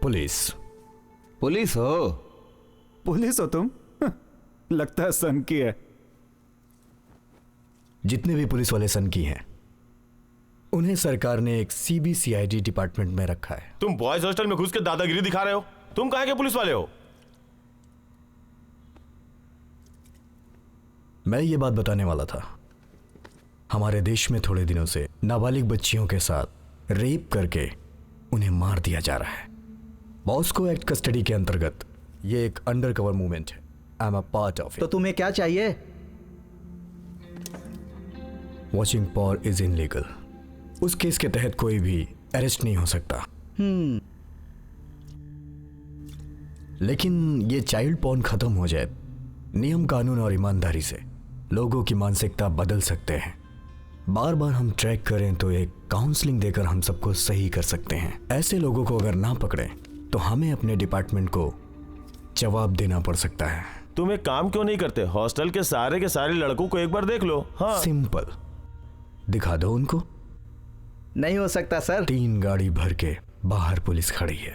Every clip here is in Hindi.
पुलिस। पुलिस हो? पुलिस हो तुम? लगता है सन की है। जितने भी पुलिस वाले सन की हैं उन्हें सरकार ने एक सीबीसीआईडी डिपार्टमेंट में रखा है। तुम बॉयज हॉस्टल में घुस के दादागिरी दिखा रहे हो? तुम कहाँ के पुलिस वाले हो? मैं ये बात बताने वाला था। हमारे देश में थोड़े दिनों से नाबालिग बच्चियों के साथ रेप करके उन्हें मार दिया जा रहा है। मॉस्को एक्ट कस्टडी के अंतर्गत ये एक अंडरकवर मूवमेंट है। I am a part of it. तो तुम्हें क्या चाहिए? Watching porn is illegal. उस केस के तहत कोई भी अरेस्ट नहीं हो सकता। लेकिन ये चाइल्ड पॉर्न खत्म हो जाए, नियम कानून और ईमानदारी से लोगों की मानसिकता बदल सकते हैं। बार बार हम ट्रैक करें तो एक काउंसलिंग देकर हम सबको सही कर सकते हैं। ऐसे लोगों को अगर ना पकड़े तो हमें अपने डिपार्टमेंट को जवाब देना पड़ सकता है। तुम एक काम क्यों नहीं करते? हॉस्टल के सारे लड़कों को एक बार देख लो। हाँ। सिंपल। दिखा दो उनको। नहीं हो सकता सर। 3 गाड़ी भर के बाहर पुलिस खड़ी है।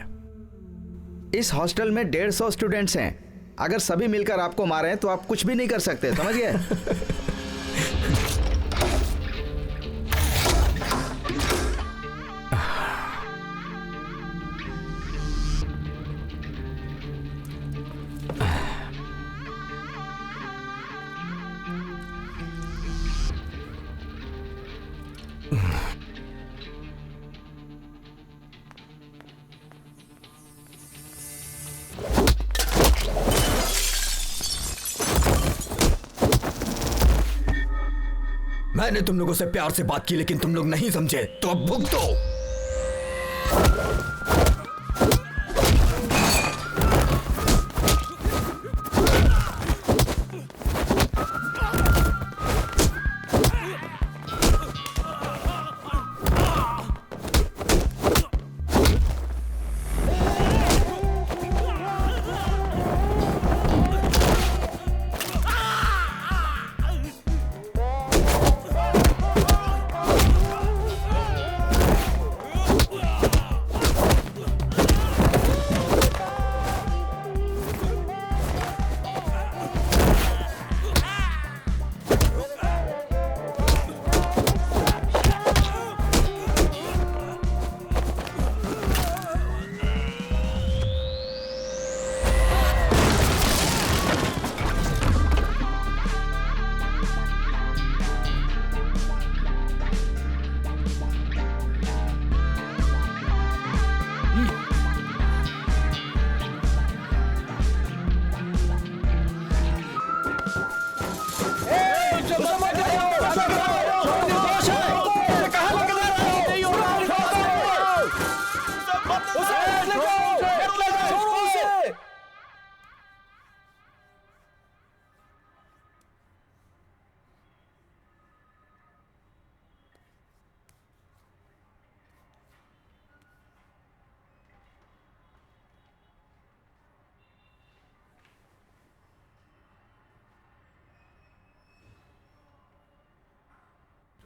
इस हॉस्टल में 150 स्टूडेंट्स हैं। अगर सभी मिलकर आपको मारें तो आप कुछ भी नहीं कर सकते, समझ गए? मैंने तुम लोगों से प्यार से बात की लेकिन तुम लोग नहीं समझे, तो अब भुगतो।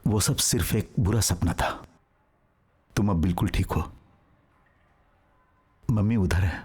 वो सब सिर्फ एक बुरा सपना था। तुम अब बिल्कुल ठीक हो। मम्मी उधर है।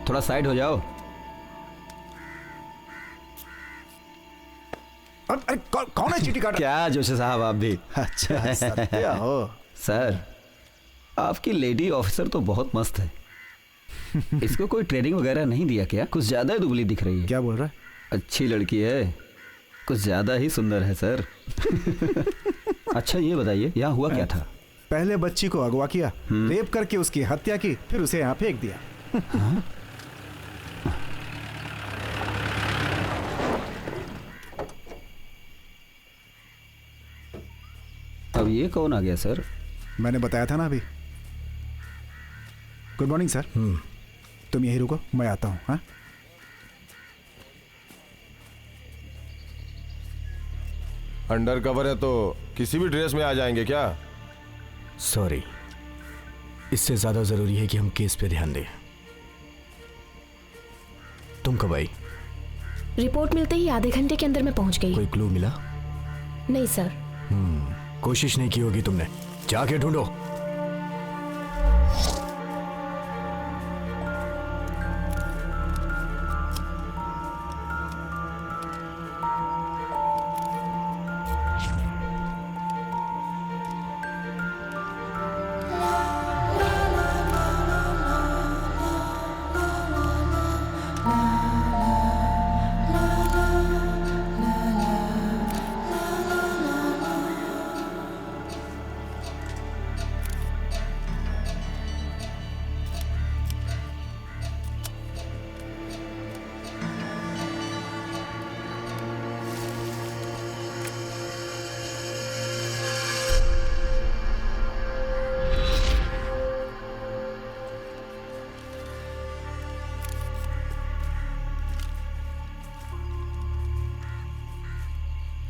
थोड़ा साइड हो जाओ। अरे कौन है चीटी काटा? क्या जोशी साहब आप भी? अच्छा सत्या हो। सर आपकी लेडी ऑफिसर तो बहुत मस्त है। इसको कोई ट्रेनिंग वगैरह नहीं दिया क्या? कुछ ज्यादा ही दुबली दिख रही है। क्या बोल रहा है? अच्छी लड़की है, कुछ ज्यादा ही सुंदर है सर। अच्छा ये बताइए यहाँ हुआ क्या था? पहले बच्ची को अगवा किया, रेप करके उसकी हत्या की, फिर उसे यहाँ फेंक दिया। अब ये कौन आ गया सर? मैंने बताया था ना अभी। Good morning sir. तुम यही रुको, मैं आता हूँ। हाँ अंडर कवर है तो किसी भी ड्रेस में आ जाएंगे क्या? सॉरी, इससे ज्यादा जरूरी है कि हम केस पे ध्यान दें। तुम कब आई? रिपोर्ट मिलते ही आधे घंटे के अंदर मैं पहुंच गई। कोई क्लू मिला? नहीं सर। कोशिश नहीं की होगी तुमने, जाके ढूंढो।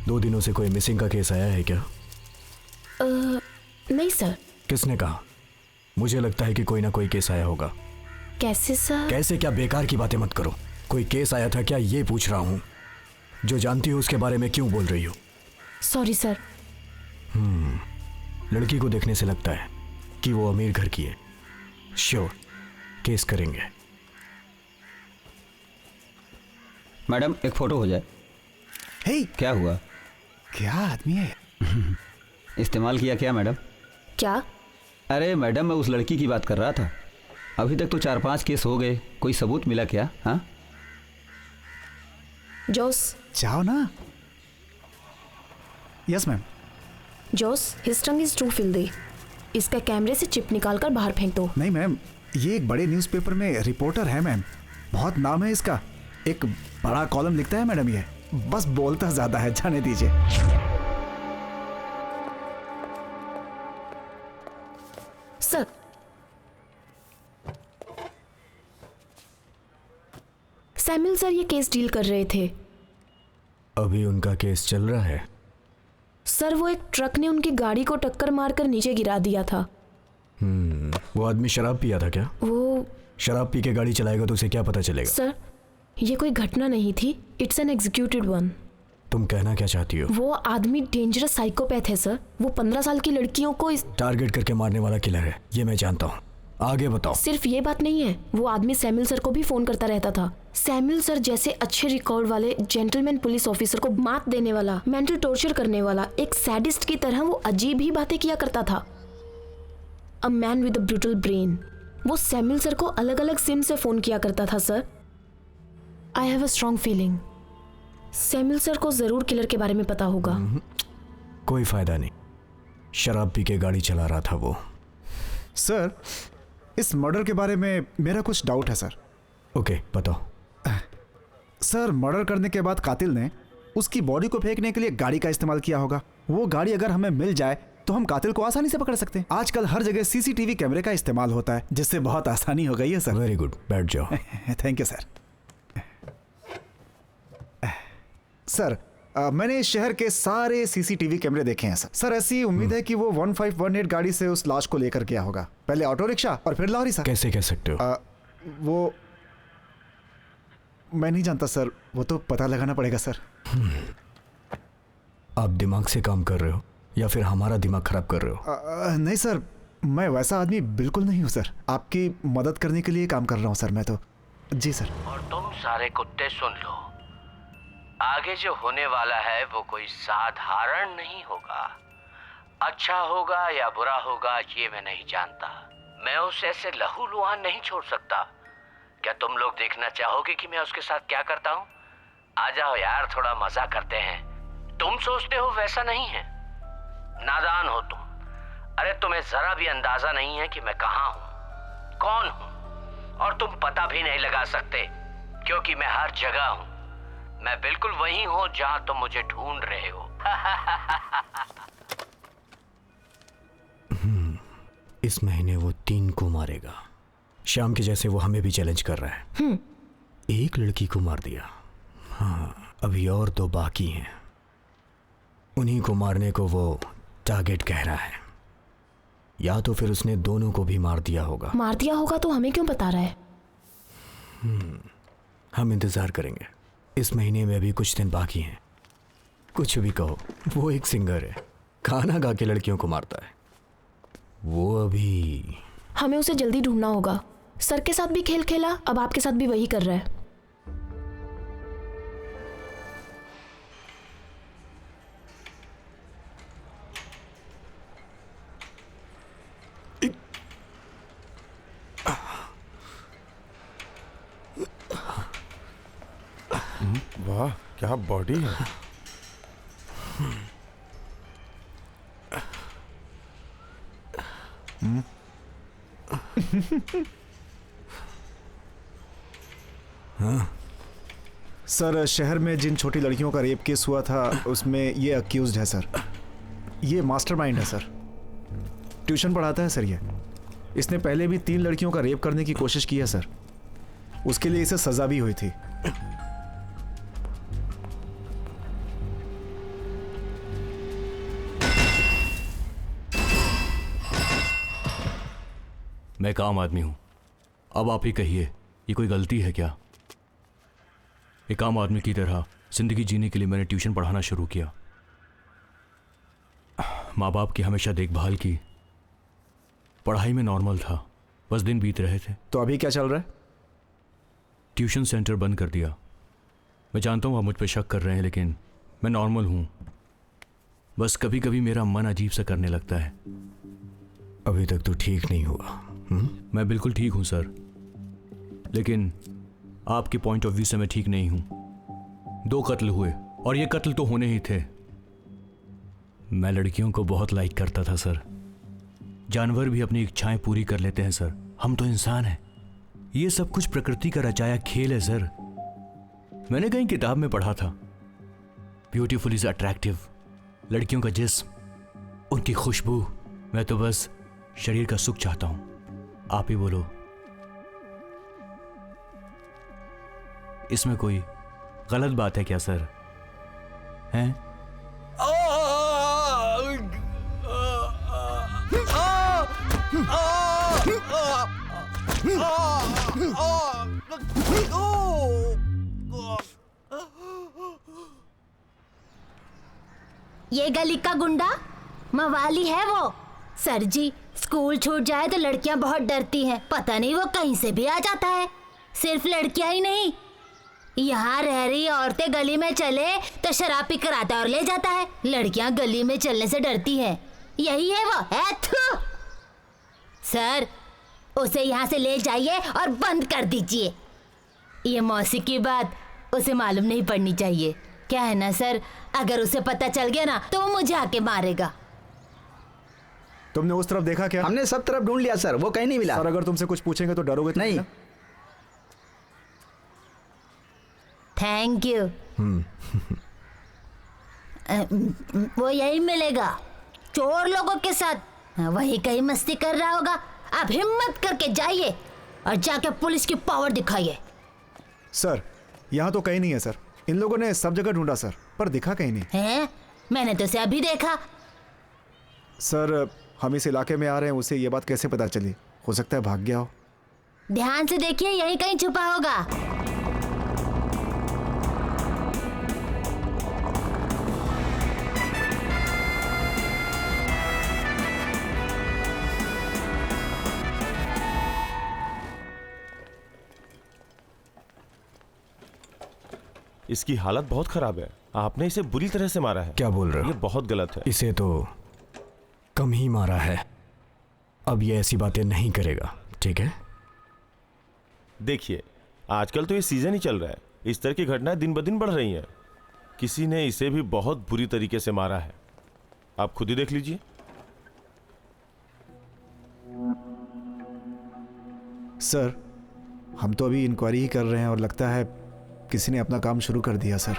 दो दिनों से कोई मिसिंग का केस आया है क्या? नहीं सर। किसने कहा? मुझे लगता है कि कोई ना कोई केस आया होगा। कैसे सर? कैसे क्या? बेकार की बातें मत करो। कोई केस आया था क्या, ये पूछ रहा हूं। जो जानती हो उसके बारे में क्यों बोल रही हो? Sorry sir. लड़की को देखने से लगता है कि वो अमीर घर की है। श्योर, केस करेंगे। मैडम एक फोटो हो जाए। हे, क्या हुआ? क्या आदमी है? इस्तेमाल किया क्या मैडम? क्या? अरे मैडम मैं उस लड़की की बात कर रहा था। अभी तक तो 4-5 केस हो गए, कोई सबूत मिला क्या? हाँ जोस। जाओ ना। Yes ma'am. Jose, his tongue is too filthy. इसका कैमरे से चिप निकाल कर बाहर फेंक दो। नहीं मैम, ये एक बड़े न्यूज़पेपर में रिपोर्टर है मैम, बहुत नाम है इसका। एक बड़ा कॉलम लिखता है मैडम। ये बस बोलता ज्यादा है, जाने दीजिए। सर, सैमुअल सर ये केस डील कर रहे थे। अभी उनका केस चल रहा है? सर वो एक ट्रक ने उनकी गाड़ी को टक्कर मारकर नीचे गिरा दिया था। वो आदमी शराब पिया था क्या? वो शराब पी के गाड़ी चलाएगा तो उसे क्या पता चलेगा? सर ये कोई घटना नहीं थी, इट्स एन एग्जीक्यूटेड वन। तुम कहना क्या चाहती हो? वो आदमी डेंजरस साइकोपैथ है सर। वो 15 साल की लड़कियों को टारगेट करके मारने वाला किलर है, ये मैं जानता हूँ। आगे बताओ। सिर्फ ये बात नहीं है, वो आदमी सैमुअल सर को भी फोन करता रहता था। सैमुअल सर जैसे अच्छे रिकॉर्ड वाले जेंटलमैन पुलिस ऑफिसर को मात देने वाला, मेंटल टॉर्चर करने वाला एक सैडिस्ट की तरह वो अजीब ही बातें किया करता था। A man with a brutal brain. वो सैमुअल सर को अलग अलग सिम से फोन किया करता था sir. I have a strong feeling Samuel sir को जरूर किलर के बारे में पता होगा। कोई फायदा नहीं, शराब पी के गाड़ी चला रहा था वो। सर इस मर्डर के बारे में मेरा कुछ डाउट है सर। ओके बताओ। सर मर्डर करने के बाद कातिल ने उसकी बॉडी को फेंकने के लिए गाड़ी का इस्तेमाल किया होगा। वो गाड़ी अगर हमें मिल जाए तो हम कातिल को आसानी से पकड़ सकते हैं। आजकल हर जगह सीसीटीवी कैमरे का इस्तेमाल होता है, जिससे बहुत आसानी हो गई है सर। वेरी गुड, बैठ जाओ। Thank you sir. सर मैंने इस शहर के सारे सीसीटीवी कैमरे देखे हैं सर। सर ऐसी उम्मीद है कि वो 1518 गाड़ी से उस लाश को लेकर गया होगा। पहले ऑटो रिक्शा और फिर लॉरी सर। कैसे कह सकते हो? वो मैं नहीं जानता सर, वो तो पता लगाना पड़ेगा सर। आप दिमाग से काम कर रहे हो या फिर हमारा दिमाग खराब कर रहे हो? नहीं सर, मैं वैसा आदमी बिल्कुल नहीं हूँ सर। आपकी मदद करने के लिए काम कर रहा हूँ सर मैं तो। जी सर। और तुम सारे कुत्ते सुन लो, आगे जो होने वाला है वो कोई साधारण नहीं होगा। अच्छा होगा या बुरा होगा ये मैं नहीं जानता। मैं उसे ऐसे लहूलुहान नहीं छोड़ सकता। क्या तुम लोग देखना चाहोगे कि मैं उसके साथ क्या करता हूँ? आ जाओ यार, थोड़ा मजा करते हैं। तुम सोचते हो वैसा नहीं है, नादान हो तुम। अरे तुम्हें जरा भी अंदाजा नहीं है कि मैं कहाँ हूँ, कौन हूँ, और तुम पता भी नहीं लगा सकते क्योंकि मैं हर जगह हूँ। मैं बिल्कुल वही हूँ जहाँ तुम मुझे ढूंढ रहे हो। इस महीने वो 3 को मारेगा। शाम के जैसे वो हमें भी चैलेंज कर रहा है। एक लड़की को मार दिया, हाँ अभी और 2 बाकी हैं। उन्हीं को मारने को वो टारगेट कह रहा है, या तो फिर उसने दोनों को भी मार दिया होगा। मार दिया होगा तो हमें क्यों बता रहा है? हम इंतजार करेंगे। इस महीने में अभी कुछ दिन बाकी हैं। कुछ भी कहो, वो एक सिंगर है, गाना गा के लड़कियों को मारता है। वो अभी हमें उसे जल्दी ढूंढना होगा। सर के साथ भी खेल खेला, अब आपके साथ भी वही कर रहा है। वाह क्या बॉडी है। सर, शहर में जिन छोटी लड़कियों का रेप केस हुआ था उसमें ये अक्यूज्ड है सर। ये मास्टरमाइंड है सर। ट्यूशन पढ़ाता है सर ये। इसने पहले भी 3 लड़कियों का रेप करने की कोशिश की है सर। उसके लिए इसे सजा भी हुई थी। मैं एक आम आदमी हूं। अब आप ही कहिए, ये कोई गलती है क्या? एक आम आदमी की तरह जिंदगी जीने के लिए मैंने ट्यूशन पढ़ाना शुरू किया। माँ बाप की हमेशा देखभाल की, पढ़ाई में नॉर्मल था, बस दिन बीत रहे थे। तो अभी क्या चल रहा है? ट्यूशन सेंटर बंद कर दिया। मैं जानता हूँ आप मुझ पर शक कर रहे हैं, लेकिन मैं नॉर्मल हूँ। बस कभी कभी मेरा मन अजीब सा करने लगता है। अभी तक तो ठीक नहीं हुआ। मैं बिल्कुल ठीक हूँ सर, लेकिन आपके पॉइंट ऑफ व्यू से मैं ठीक नहीं हूँ। 2 कत्ल हुए और ये कत्ल तो होने ही थे। मैं लड़कियों को बहुत लाइक करता था सर। जानवर भी अपनी इच्छाएं पूरी कर लेते हैं सर, हम तो इंसान हैं। ये सब कुछ प्रकृति का रचाया खेल है सर। मैंने कहीं किताब में पढ़ा था, ब्यूटीफुल इज अट्रैक्टिव। लड़कियों का जिस्म, उनकी खुशबू। मैं तो बस शरीर का सुख चाहता हूं। आप ही बोलो, इसमें कोई गलत बात है क्या सर? हैं? ये गली का गुंडा मवाली है वो। सर जी, स्कूल छूट जाए तो लड़कियां बहुत डरती हैं। पता नहीं वो कहीं से भी आ जाता है। सिर्फ लड़कियां ही नहीं, यहाँ रह रही औरतें गली में चले तो शराब पी कर आता और ले जाता है। लड़कियां गली में चलने से डरती हैं। यही है वो। सर, उसे यहाँ से ले जाइए और बंद कर दीजिए। ये मौसी की बात उसे मालूम नहीं पड़नी चाहिए। क्या है ना सर, अगर उसे पता चल गया ना तो वो मुझे आके मारेगा। तुमने उस तरफ देखा क्या? हमने सब तरफ ढूंढ लिया सर, वो कहीं नहीं मिला। सर, अगर तुमसे कुछ पूछेंगे तो डरोगे तो नहीं। Thank you. वो यही मिलेगा, चोर लोगों के साथ। वही कहीं मस्ती कर रहा होगा। आप हिम्मत करके जाइए और जाके पुलिस की पावर दिखाइए। सर, यहाँ तो कहीं नहीं है सर। इन लोगों ने सब जगह ढूंढा सर, पर दिखा कहीं नहीं है। मैंने तो उसे अभी देखा। सर, हम इस इलाके में आ रहे हैं, उसे ये बात कैसे पता चली? हो सकता है भाग गया हो। ध्यान से देखिए, यहीं कहीं छुपा होगा। इसकी हालत बहुत खराब है। आपने इसे बुरी तरह से मारा है। क्या बोल रहे हो? ये बहुत गलत है। इसे तो कम ही मारा है, अब ये ऐसी बातें नहीं करेगा, ठीक है? देखिए, आजकल तो ये सीजन ही चल रहा है, इस तरह की घटनाएं दिन ब दिन बढ़ रही हैं। किसी ने इसे भी बहुत बुरी तरीके से मारा है, आप खुद ही देख लीजिए। सर, हम तो अभी इंक्वायरी ही कर रहे हैं और लगता है किसी ने अपना काम शुरू कर दिया सर।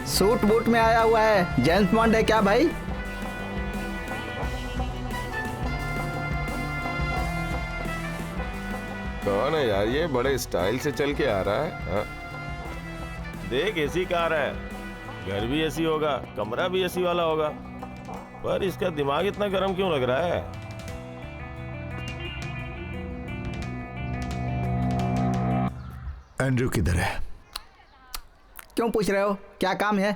सूट बूट में आया हुआ है, जेम्स बॉन्ड है क्या भाई? कौन है यार ये, बड़े स्टाइल से चल के आ रहा है? हाँ? देख, एसी कार है, घर भी एसी होगा, कमरा भी एसी वाला होगा, पर इसका दिमाग इतना गर्म क्यों लग रहा है? एंड्रयू किधर है? क्यों पूछ रहे हो, क्या काम है?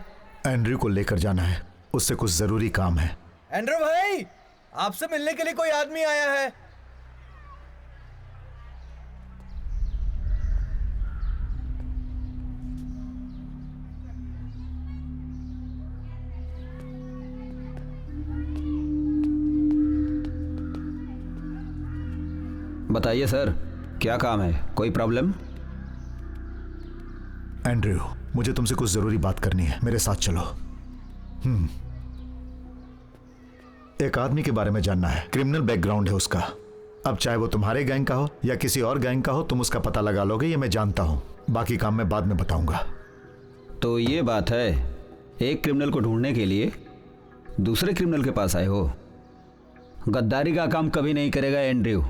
एंड्रयू को लेकर जाना है, उससे कुछ जरूरी काम है। एंड्रयू भाई, आपसे मिलने के लिए कोई आदमी आया है। बताइए सर, क्या काम है? कोई प्रॉब्लम? एंड्रयू, मुझे तुमसे कुछ जरूरी बात करनी है, मेरे साथ चलो। एक आदमी के बारे में जानना है, क्रिमिनल बैकग्राउंड है उसका। अब चाहे वो तुम्हारे गैंग का हो या किसी और गैंग का हो, तुम उसका पता लगा लोगे, ये मैं जानता हूं। बाकी काम मैं बाद में बताऊंगा। तो ये बात है, एक क्रिमिनल को ढूंढने के लिए दूसरे क्रिमिनल के पास आए हो। गद्दारी का काम कभी नहीं करेगा एंड्रयू,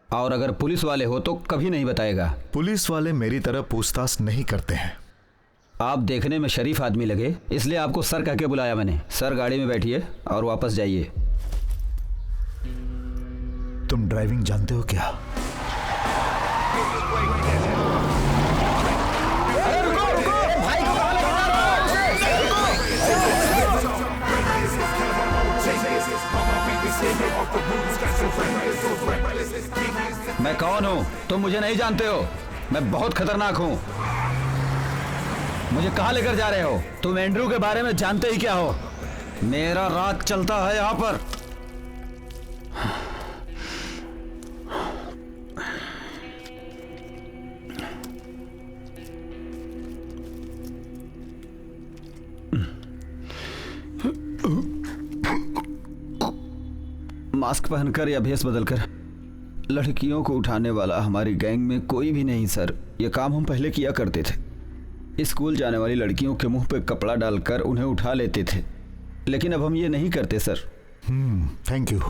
और अगर पुलिस वाले हो तो कभी नहीं बताएगा। पुलिस वाले मेरी तरह पूछताछ नहीं करते हैं। आप देखने में शरीफ आदमी लगे, इसलिए आपको सर कह के बुलाया मैंने। सर, गाड़ी में बैठिए और वापस जाइए। तुम ड्राइविंग जानते हो क्या? मैं कौन हूं तुम मुझे नहीं जानते हो। मैं बहुत खतरनाक हूं। मुझे कहां लेकर जा रहे हो? तुम एंड्रयू के बारे में जानते ही क्या हो? मेरा राज चलता है यहां पर। मास्क पहनकर या भेष बदलकर लड़कियों को उठाने वाला हमारी गैंग में कोई भी नहीं सर। यह काम हम पहले किया करते थे। स्कूल जाने वाली लड़कियों के मुंह पे कपड़ा डालकर उन्हें उठा लेते थे, लेकिन अब हम ये नहीं करते सर। थैंक यू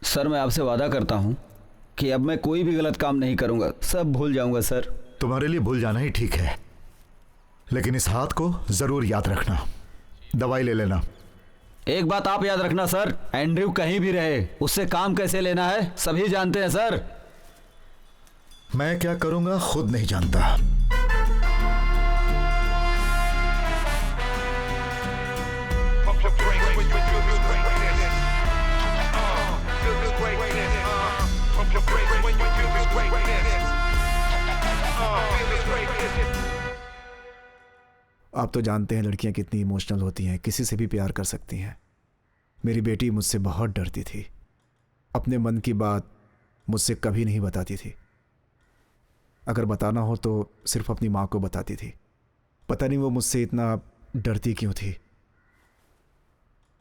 सर, मैं आपसे वादा करता हूं कि अब मैं कोई भी गलत काम नहीं करूंगा, सब भूल जाऊंगा सर। तुम्हारे लिए भूल जाना ही ठीक है, लेकिन इस हाथ को जरूर याद रखना। दवाई ले लेना। एक बात आप याद रखना सर, एंड्रयू कहीं भी रहे, उससे काम कैसे लेना है सभी जानते हैं सर। मैं क्या करूंगा खुद नहीं जानता। आप तो जानते हैं लड़कियां कितनी इमोशनल होती हैं, किसी से भी प्यार कर सकती हैं। मेरी बेटी मुझसे बहुत डरती थी, अपने मन की बात मुझसे कभी नहीं बताती थी। अगर बताना हो तो सिर्फ अपनी माँ को बताती थी। पता नहीं वो मुझसे इतना डरती क्यों थी।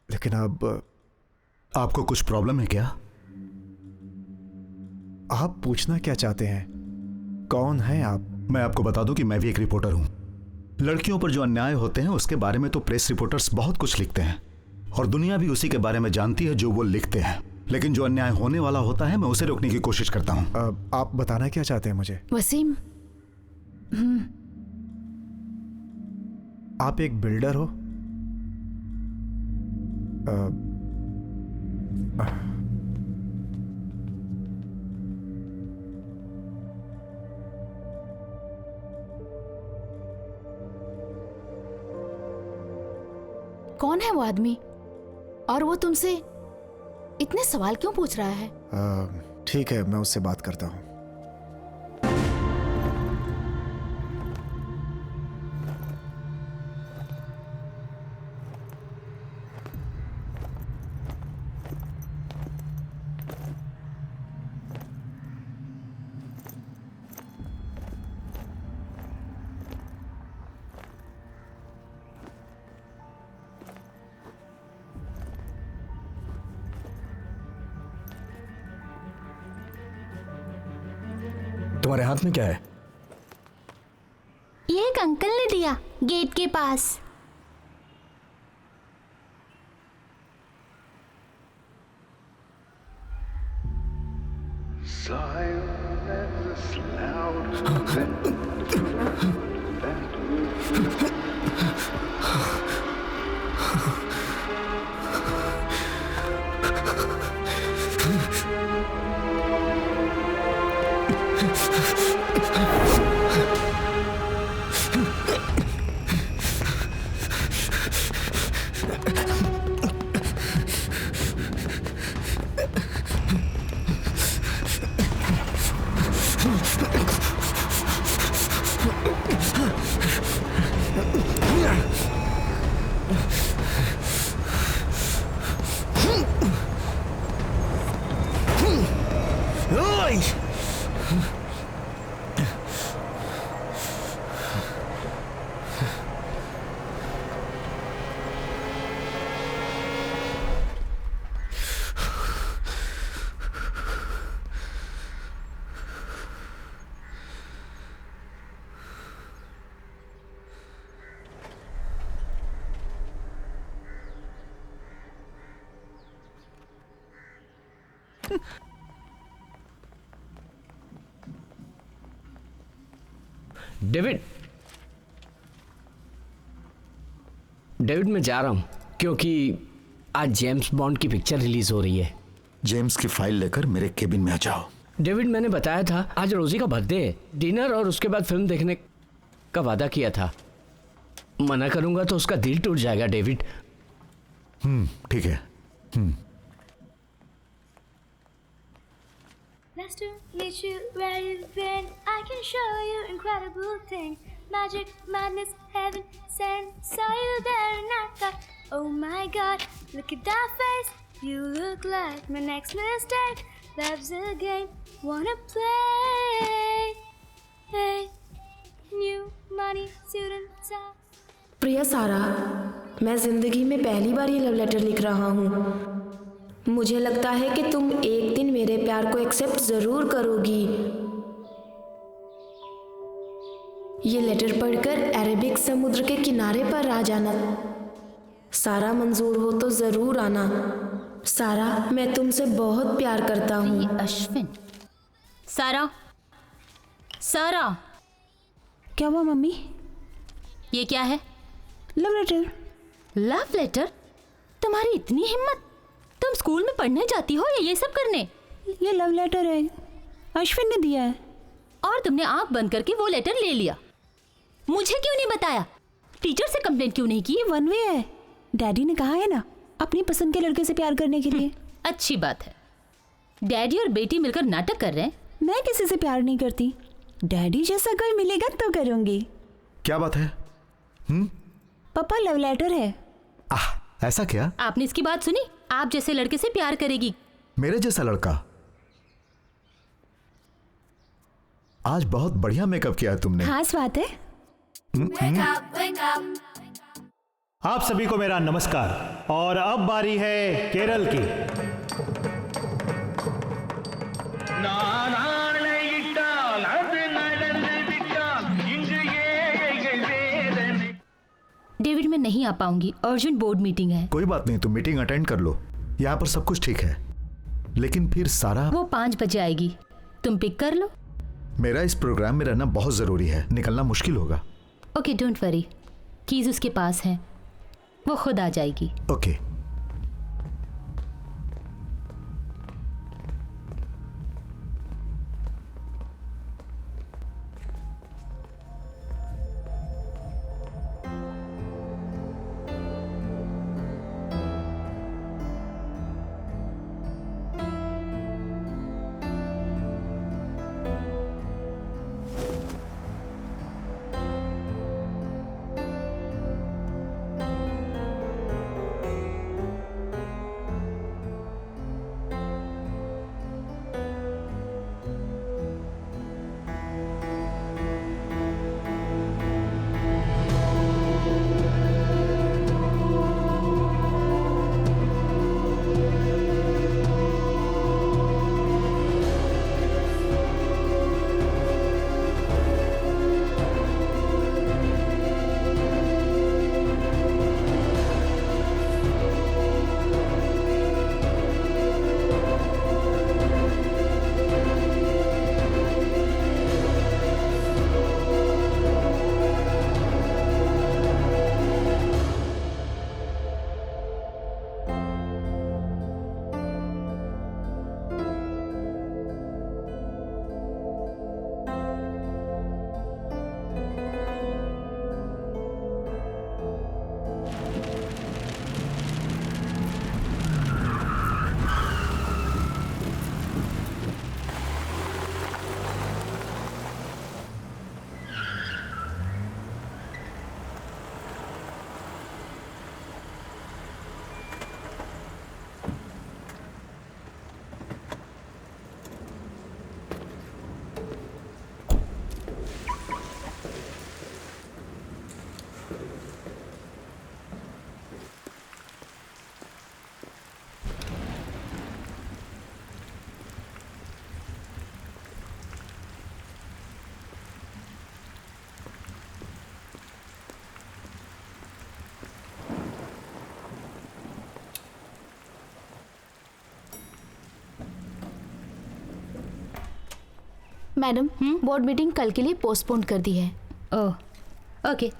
लेकिन अब आपको कुछ प्रॉब्लम है क्या? आप पूछना क्या चाहते हैं? कौन है आप? मैं आपको बता दूं कि मैं भी एक रिपोर्टर हूं। लड़कियों पर जो अन्याय होते हैं उसके बारे में तो प्रेस रिपोर्टर्स बहुत कुछ लिखते हैं, और दुनिया भी उसी के बारे में जानती है जो वो लिखते हैं। लेकिन जो अन्याय होने वाला होता है मैं उसे रोकने की कोशिश करता हूँ। आप बताना क्या चाहते हैं मुझे? वसीम, आप एक बिल्डर हो? कौन है वो आदमी और वो तुमसे इतने सवाल क्यों पूछ रहा है? ठीक है, मैं उससे बात करता हूँ। तुम्हारे हाथ में क्या है? ये एक अंकल ने दिया गेट के पास। डेविड मैं जा रहा हूं क्योंकि आज जेम्स बॉन्ड की पिक्चर रिलीज हो रही है। जेम्स की फाइल लेकर मेरे केबिन में आ जाओ। डेविड मैंने बताया था आज रोजी का बर्थडे है, डिनर और उसके बाद फिल्म देखने का वादा किया था। मना करूंगा तो उसका दिल टूट जाएगा डेविड। ठीक है। Nice to meet you where you've been. I can show you incredible things. Magic, madness, heaven sent. Saw you there and I thought, oh my God, look at that face. You look like my next mistake. Love's a game, wanna play. Hey, new money, suit and tie. प्रिया सारा, मैं जिंदगी में पहली बार ये लव लेटर लिख रहा हूँ। मुझे लगता है कि तुम एक दिन मेरे प्यार को एक्सेप्ट जरूर करोगी। ये लेटर पढ़कर अरेबिक समुद्र के किनारे पर आ जाना। सारा मंजूर हो तो जरूर आना। सारा, मैं तुमसे बहुत प्यार करता हूँ। अश्विन। सारा, सारा, क्या हुआ मम्मी? ये क्या है? Love letter. Love letter? तुम्हारी इतनी हिम्मत? तुम स्कूल में पढ़ने जाती हो या ये सब करने? ये लव लेटर है, अश्विन ने दिया है। और तुमने आंख बंद करके वो लेटर ले लिया? मुझे क्यों नहीं बताया? टीचर से कंप्लेंट क्यों नहीं की? ये वन वे है, डैडी ने कहा है ना, अपनी पसंद के लड़के से प्यार करने के लिए। अच्छी बात है। डैडी और बेटी मिलकर नाटक कर रहे हैं। मैं किसी से प्यार नहीं करती। डैडी जैसा कोई मिलेगा तो करूंगी। क्या बात है? पापा, लव लेटर है। ऐसा क्या? आपने इसकी बात सुनी? आप जैसे लड़के से प्यार करेगी। मेरे जैसा लड़का? आज बहुत बढ़िया मेकअप किया है तुमने। खास बात है। आप सभी को मेरा नमस्कार। और अब बारी है केरल की। डेविड, मैं नहीं आ पाऊंगी, अर्जेंट बोर्ड मीटिंग है। कोई बात नहीं, तुम मीटिंग अटेंड कर लो। यहाँ पर सब कुछ ठीक है। लेकिन फिर सारा। वो 5 बजे आएगी, तुम पिक कर लो। मेरा इस प्रोग्राम में रहना बहुत जरूरी है, निकलना मुश्किल होगा। ओके, डोंट वरी, कीज उसके पास है, वो खुद आ जाएगी। ओके। मैडम, बोर्ड मीटिंग कल के लिए पोस्टपोन कर दी है। ओह, ओके।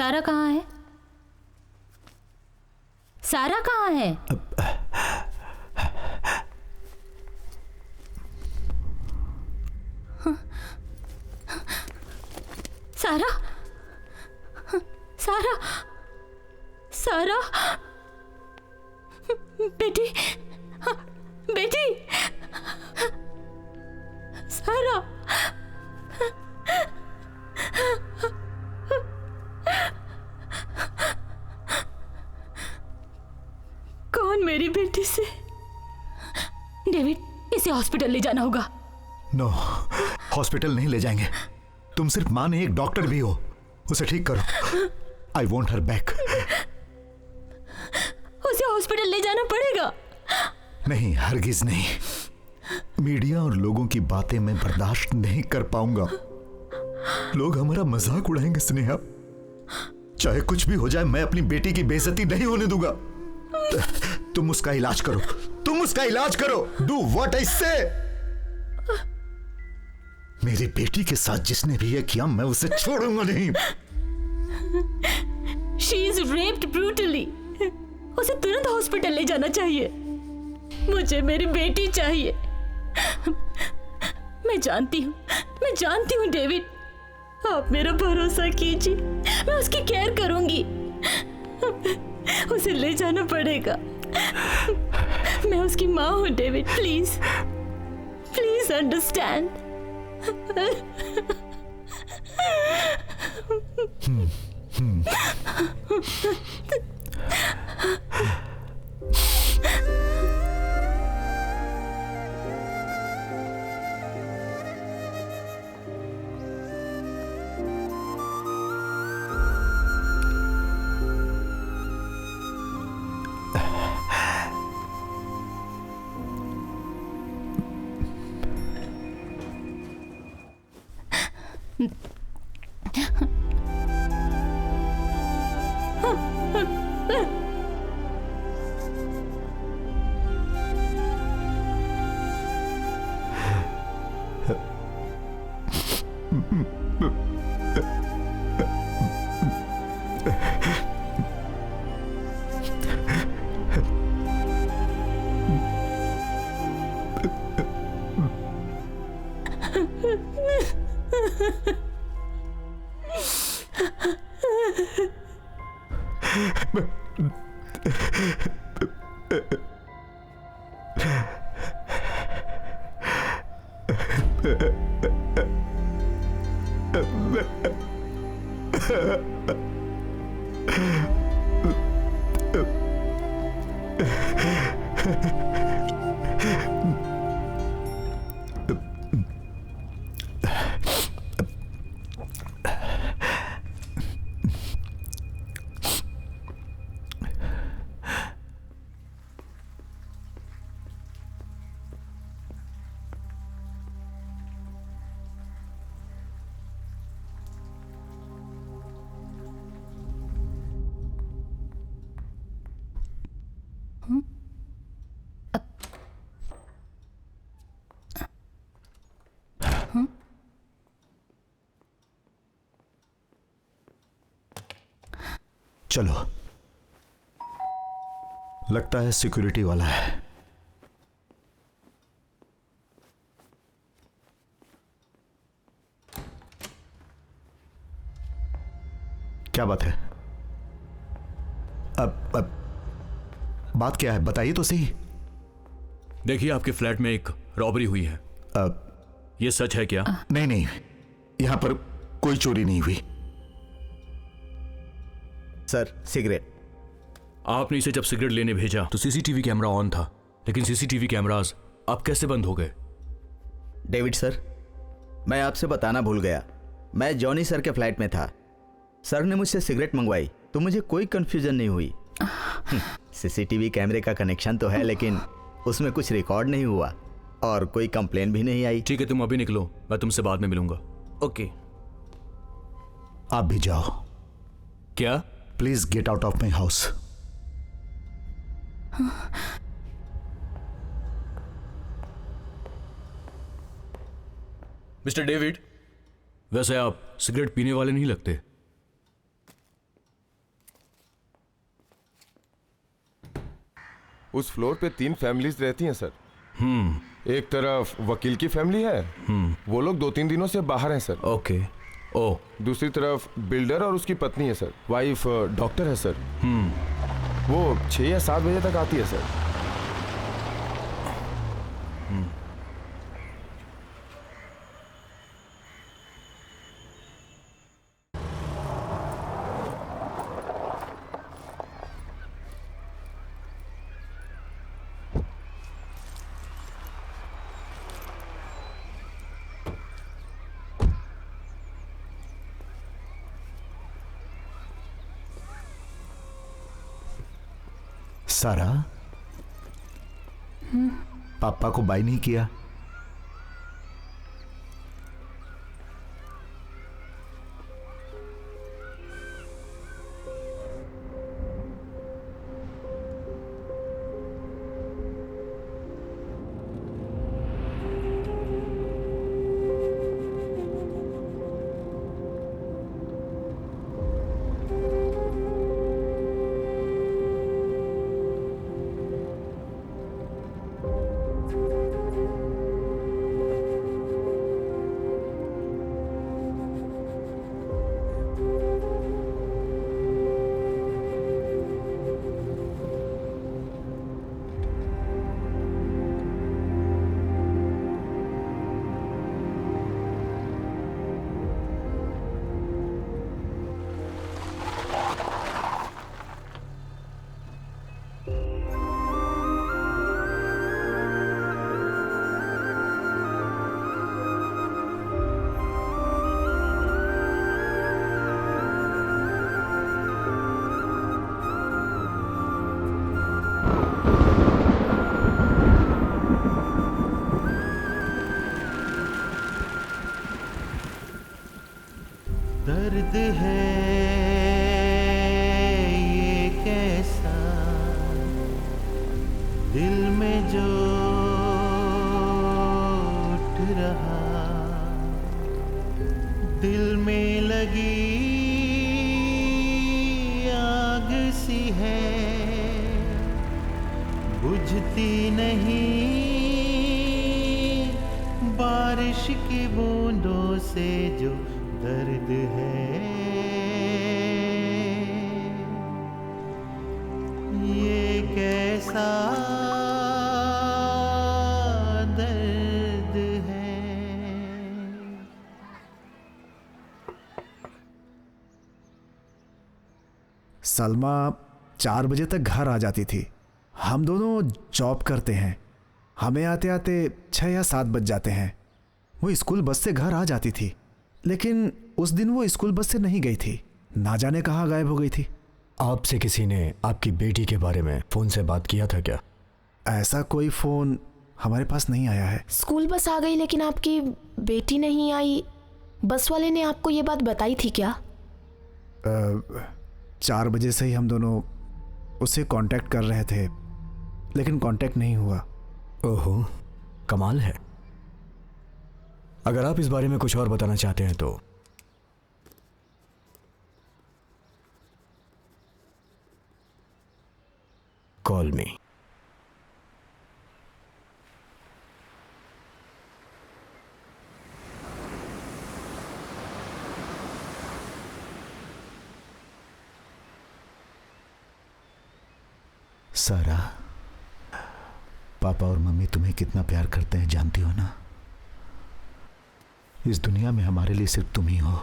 सारा कहाँ है? सारा कहाँ है? सारा, सारा, सारा, बेटी, बेटी, सारा, कौन मेरी बेटी से? डेविड, इसे हॉस्पिटल ले जाना होगा। नो, हॉस्पिटल नहीं ले जाएंगे। तुम सिर्फ मां नहीं, एक डॉक्टर भी हो। उसे ठीक करो। I want her back. उसे हॉस्पिटल ले जाना पड़ेगा। नहीं, हरगिज नहीं। मीडिया और लोगों की बातें मैं बर्दाश्त नहीं कर पाऊंगा। लोग हमारा मजाक उड़ाएंगे स्नेहा। चाहे कुछ भी हो जाए, मैं अपनी बेटी की बेइज्जती नहीं होने दूंगा। तुम उसका इलाज करो, तुम उसका इलाज करो। डू व्हाट आई से। मेरी बेटी के साथ जिसने भी ये किया, मैं उसे छोड़ूंगा नहीं। She is raped brutally. उसे तुरंत हॉस्पिटल ले जाना चाहिए। मुझे मेरी बेटी चाहिए। मैं जानती हूँ डेविड। आप मेरा भरोसा कीजिए, मैं उसकी केयर करूंगी। उसे ले जाना पड़ेगा। मैं उसकी माँ हूँ डेविड। Please, please understand. चलो, लगता है सिक्योरिटी वाला है। क्या बात है? अब बात क्या है, बताइए तो सही। देखिए, आपके फ्लैट में एक रॉबरी हुई है। ये सच है क्या? नहीं नहीं, यहां पर कोई चोरी नहीं हुई। Sir, cigarette. आपने इसे जब सिगरेट लेने भेजा तो सीसीटीवी कैमरा ऑन था, लेकिन सीसीटीवी कैमरास अब कैसे बंद हो गए? डेविड सर, मैं आपसे बताना भूल गया। मैं जॉनी सर के फ्लैट में था। सर ने मुझसे सिगरेट मंगवाई तो मुझे कोई कंफ्यूजन नहीं हुई। सीसीटीवी कैमरे का कनेक्शन तो है, लेकिन उसमें कुछ रिकॉर्ड नहीं हुआ और कोई कंप्लेन भी नहीं आई। ठीक है, तुम अभी निकलो, मैं तुमसे बाद में मिलूंगा। ओके। आप भी जाओ। क्या? Please get out of my house. Mister David, वैसे आप सिगरेट पीने वाले नहीं लगते। उस फ्लोर पे 3 फैमिलीज रहती हैं सर। एक तरफ वकील की फैमिली है, वो लोग 2-3 दिनों से बाहर हैं सर। ओके। ओ। दूसरी तरफ बिल्डर और उसकी पत्नी है सर, वाइफ डॉक्टर है सर। वो 6 या 7 बजे तक आती है सर। सारा, पापा को बाय नहीं किया? दर्द है ये कैसा दिल में जो उठ रहा, दिल में लगी आग सी है, बुझती नहीं बारिश की बूंदों से जो दर्द है। ये कैसा दर्द है। सलमा 4 बजे तक घर आ जाती थी। हम दोनों जॉब करते हैं, हमें आते आते 6 या 7 बज जाते हैं। वो स्कूल बस से घर आ जाती थी, लेकिन उस दिन वो स्कूल बस से नहीं गई थी, ना जाने कहाँ गायब हो गई थी। आपसे किसी ने आपकी बेटी के बारे में फोन से बात किया था क्या? ऐसा कोई फोन हमारे पास नहीं आया है। स्कूल बस आ गई लेकिन आपकी बेटी नहीं आई, बस वाले ने आपको ये बात बताई थी क्या? 4 बजे से ही हम दोनों उससे कांटेक्ट कर रहे थे, लेकिन कांटेक्ट नहीं हुआ। ओहो, कमाल है। अगर आप इस बारे में कुछ और बताना चाहते हैं तो कॉल मी। सारा, पापा और मम्मी तुम्हें कितना प्यार करते हैं जानती हो ना? इस दुनिया में हमारे लिए सिर्फ तुम ही हो।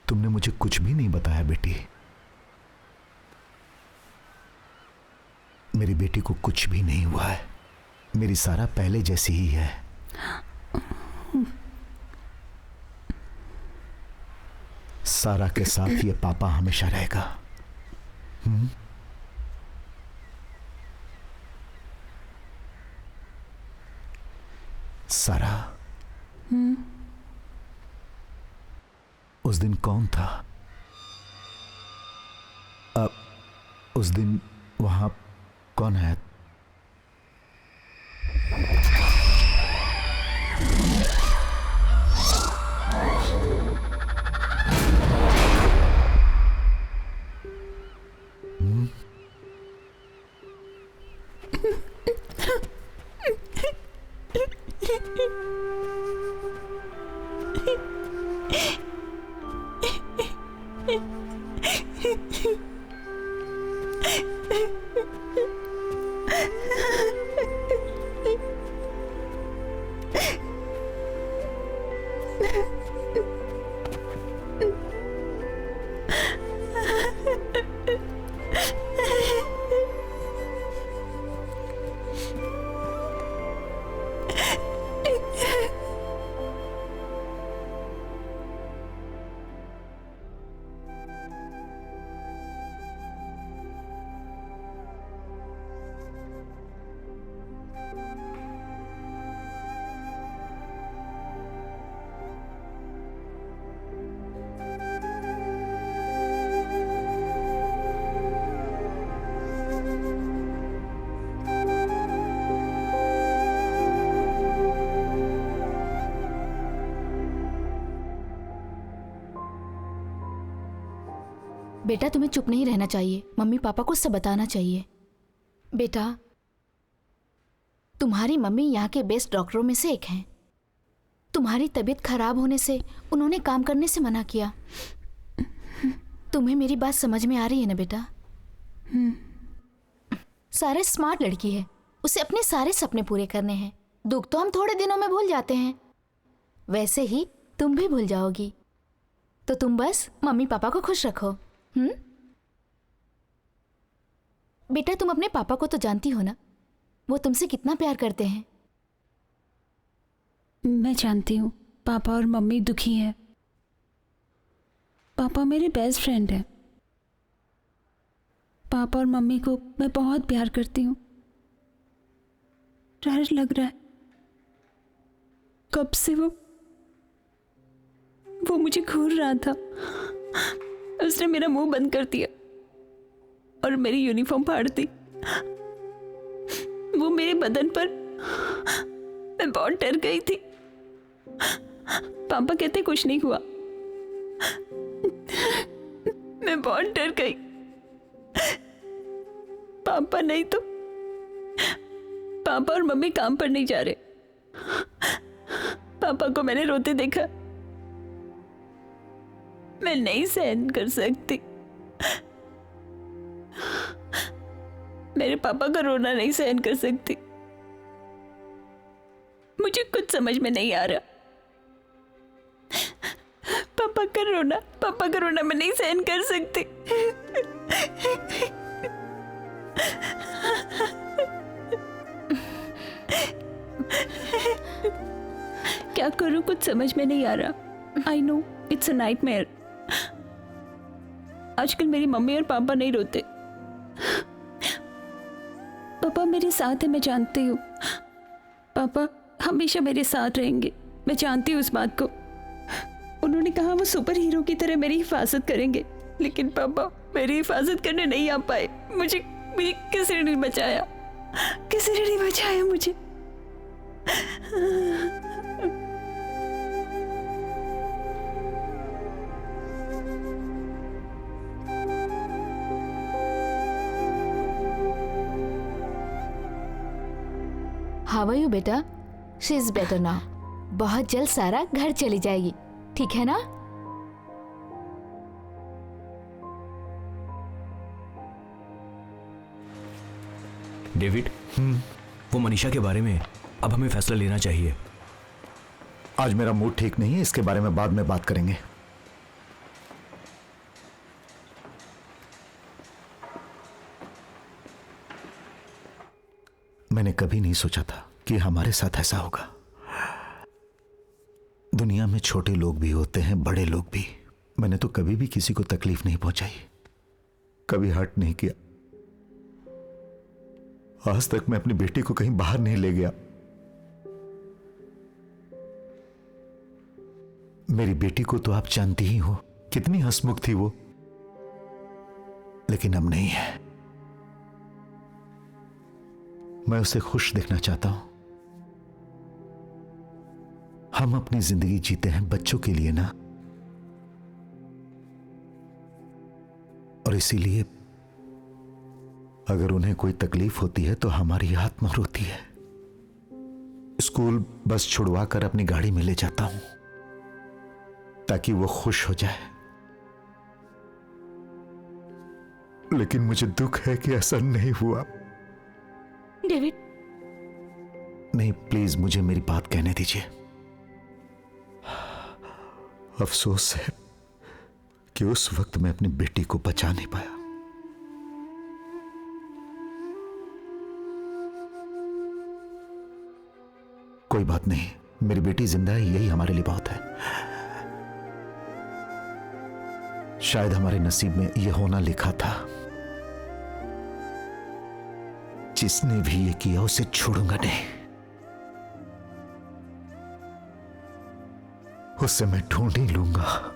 तुमने मुझे कुछ भी नहीं बताया बेटी। मेरी बेटी को कुछ भी नहीं हुआ है। मेरी सारा पहले जैसी ही है। सारा के साथ ये पापा हमेशा रहेगा। सारा, उस दिन कौन था? उस दिन वहां कौन है? बेटा तुम्हें चुप नहीं रहना चाहिए, मम्मी पापा को सब बताना चाहिए। बेटा तुम्हारी मम्मी यहाँ के बेस्ट डॉक्टरों में से एक हैं। तुम्हारी तबीयत खराब होने से उन्होंने काम करने से मना किया। तुम्हें मेरी बात समझ में आ रही है ना बेटा? सारे स्मार्ट लड़की है, उसे अपने सारे सपने पूरे करने हैं। दुख तो हम थोड़े दिनों में भूल जाते हैं, वैसे ही तुम भी भूल जाओगी। तो तुम बस मम्मी पापा को खुश रखो। बेटा तुम अपने पापा को तो जानती हो ना, वो तुमसे कितना प्यार करते हैं। मैं जानती हूँ पापा और मम्मी दुखी हैं। पापा मेरे बेस्ट फ्रेंड हैं। पापा और मम्मी को मैं बहुत प्यार करती हूँ। डर लग रहा है, कब से वो मुझे घूर रहा था। उसने मेरा मुंह बंद कर दिया और मेरी यूनिफॉर्म फाड़ दी। वो मेरे बदन पर, मैं बहुत डर गई थी। पापा कहते कुछ नहीं हुआ, मैं बहुत डर गई। पापा नहीं तो पापा और मम्मी काम पर नहीं जा रहे। पापा को मैंने रोते देखा, मैं नहीं सहन कर सकती। मेरे पापा का रोना नहीं सहन कर सकती। मुझे कुछ समझ में नहीं आ रहा। पापा का रोना मैं नहीं सहन कर सकती। क्या करूं, कुछ समझ में नहीं आ रहा। I know it's a nightmare. आजकल मेरी मम्मी और पापा नहीं रोते। पापा मेरे साथ है, मैं जानती हूँ। पापा हमेशा मेरे साथ रहेंगे, मैं जानती हूँ उस बात को। उन्होंने कहा वो सुपर हीरो की तरह मेरी हिफाजत करेंगे, लेकिन पापा मेरी हिफाजत करने नहीं आ पाए। मुझे किसी ने नहीं बचाया, किसी ने नहीं बचाया मुझे। हाउ आर यू बेटा? She is better now. बहुत जल्द सारा घर चली जाएगी, ठीक है ना? डेविड, वो मनीषा के बारे में अब हमें फैसला लेना चाहिए। आज मेरा मूड ठीक नहीं है, इसके बारे में बाद में बात करेंगे। मैंने कभी नहीं सोचा था कि हमारे साथ ऐसा होगा। दुनिया में छोटे लोग भी होते हैं, बड़े लोग भी। मैंने तो कभी भी किसी को तकलीफ नहीं पहुंचाई, कभी हर्ट नहीं किया। आज तक मैं अपनी बेटी को कहीं बाहर नहीं ले गया। मेरी बेटी को तो आप जानती ही हो, कितनी हंसमुख थी वो, लेकिन अब नहीं है। मैं उसे खुश देखना चाहता हूं। हम अपनी जिंदगी जीते हैं बच्चों के लिए ना, और इसीलिए अगर उन्हें कोई तकलीफ होती है तो हमारी आत्मा रोती है। स्कूल बस छुड़वा कर अपनी गाड़ी में ले जाता हूं ताकि वो खुश हो जाए, लेकिन मुझे दुख है कि ऐसा नहीं हुआ। डेविड, नहीं, प्लीज मुझे मेरी बात कहने दीजिए। अफसोस है कि उस वक्त मैं अपनी बेटी को बचा नहीं पाया। कोई बात नहीं, मेरी बेटी जिंदा है, यही हमारे लिए बहुत है। शायद हमारे नसीब में यह होना लिखा था। जिसने भी ये किया उसे छोड़ूंगा नहीं। उससे मैं ढूंढ ही लूंगा।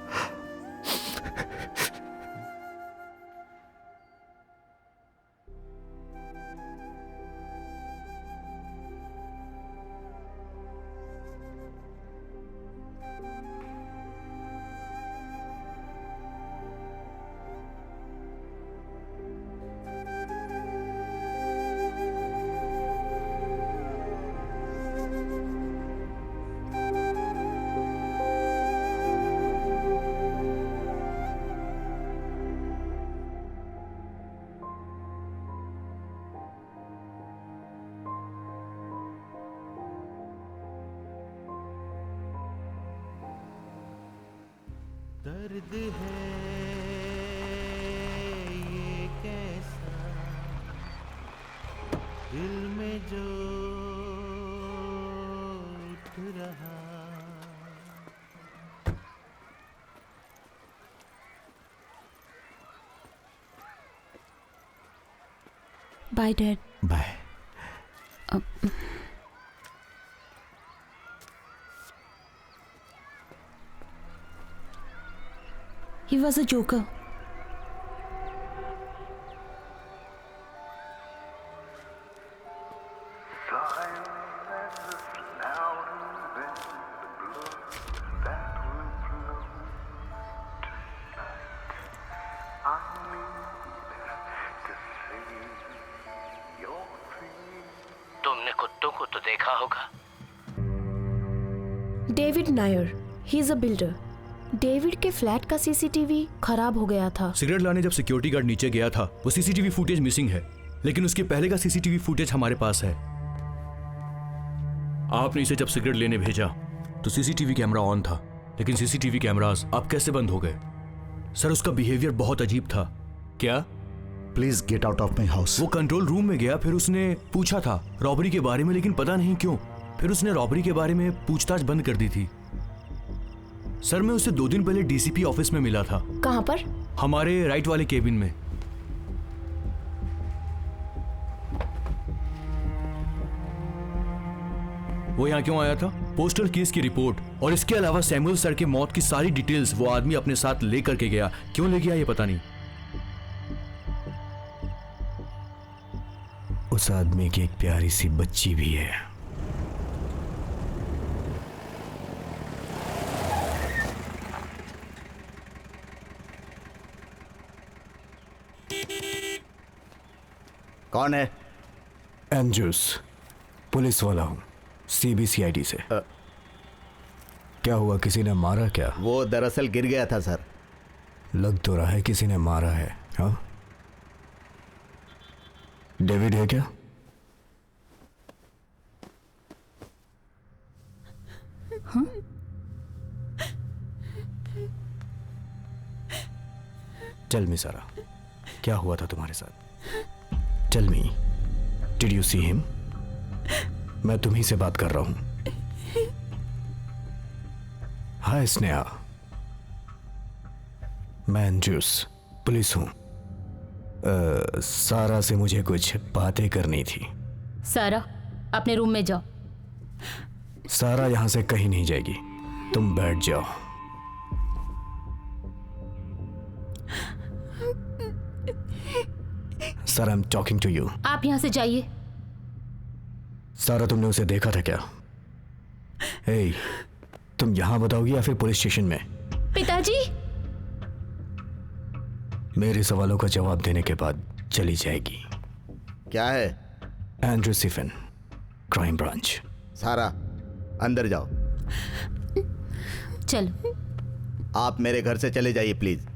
दर्द है ये कैसा दिल में जो उठ रहा। Bye dad. Bye. He was a joker. तुमने कुत्तों को तो देखा होगा। David Nair, he is a builder. David के फ्लैट का सीसीटीवी खराब हो गया था। सिगरेट लाने जब सिक्योरिटी गार्ड नीचे गया था वो सीसीटीवी फुटेज मिसिंग है, लेकिन उसके पहले का सीसीटीवी फुटेज हमारे पास है। आपने इसे जब सिगरेट लेने भेजा तो सीसीटीवी कैमरा ऑन था, लेकिन सीसीटीवी कैमरास अब कैसे बंद हो गए? सर, उसका बिहेवियर बहुत अजीब था। क्या? Please get out of my house. वो कंट्रोल रूम में गया, फिर उसने पूछा था रॉबरी के बारे में, लेकिन पता नहीं क्यों फिर उसने रॉबरी के बारे में पूछताछ बंद कर दी थी। सर, मैं उसे 2 दिन पहले डीसीपी ऑफिस में मिला था। कहां पर? हमारे राइट वाले केबिन में। वो यहाँ क्यों आया था? पोस्टल केस की रिपोर्ट और इसके अलावा सैमुअल सर के मौत की सारी डिटेल्स वो आदमी अपने साथ लेकर के गया। क्यों ले गया ये पता नहीं। उस आदमी की एक प्यारी सी बच्ची भी है। कौन है? एंड्रूस, पुलिस वाला हूँ, सीबीसीआईडी से। क्या हुआ, किसी ने मारा क्या? वो दरअसल गिर गया था सर। लग तो रहा है किसी ने मारा है। हाँ, डेविड है क्या? हाँ? टेल मी सारा, क्या हुआ था तुम्हारे साथ? Tell me, did you see him? मैं तुम्ही से बात कर रहा हूं। हाय स्नेहा, मैं एंड्रूस, पुलिस हूं। सारा से मुझे कुछ बातें करनी थी। सारा, अपने रूम में जाओ। सारा यहां से कहीं नहीं जाएगी, तुम बैठ जाओ। Sir, I am talking to you. आप यहां से जाइए। सारा, तुमने उसे देखा था क्या? हे, तुम यहां बताओगी या फिर पुलिस स्टेशन में? पिताजी, मेरे सवालों का जवाब देने के बाद चली जाएगी। क्या है? एंड्रू सिफिन, क्राइम ब्रांच। सारा अंदर जाओ। चलो। आप मेरे घर से चले जाइए प्लीज।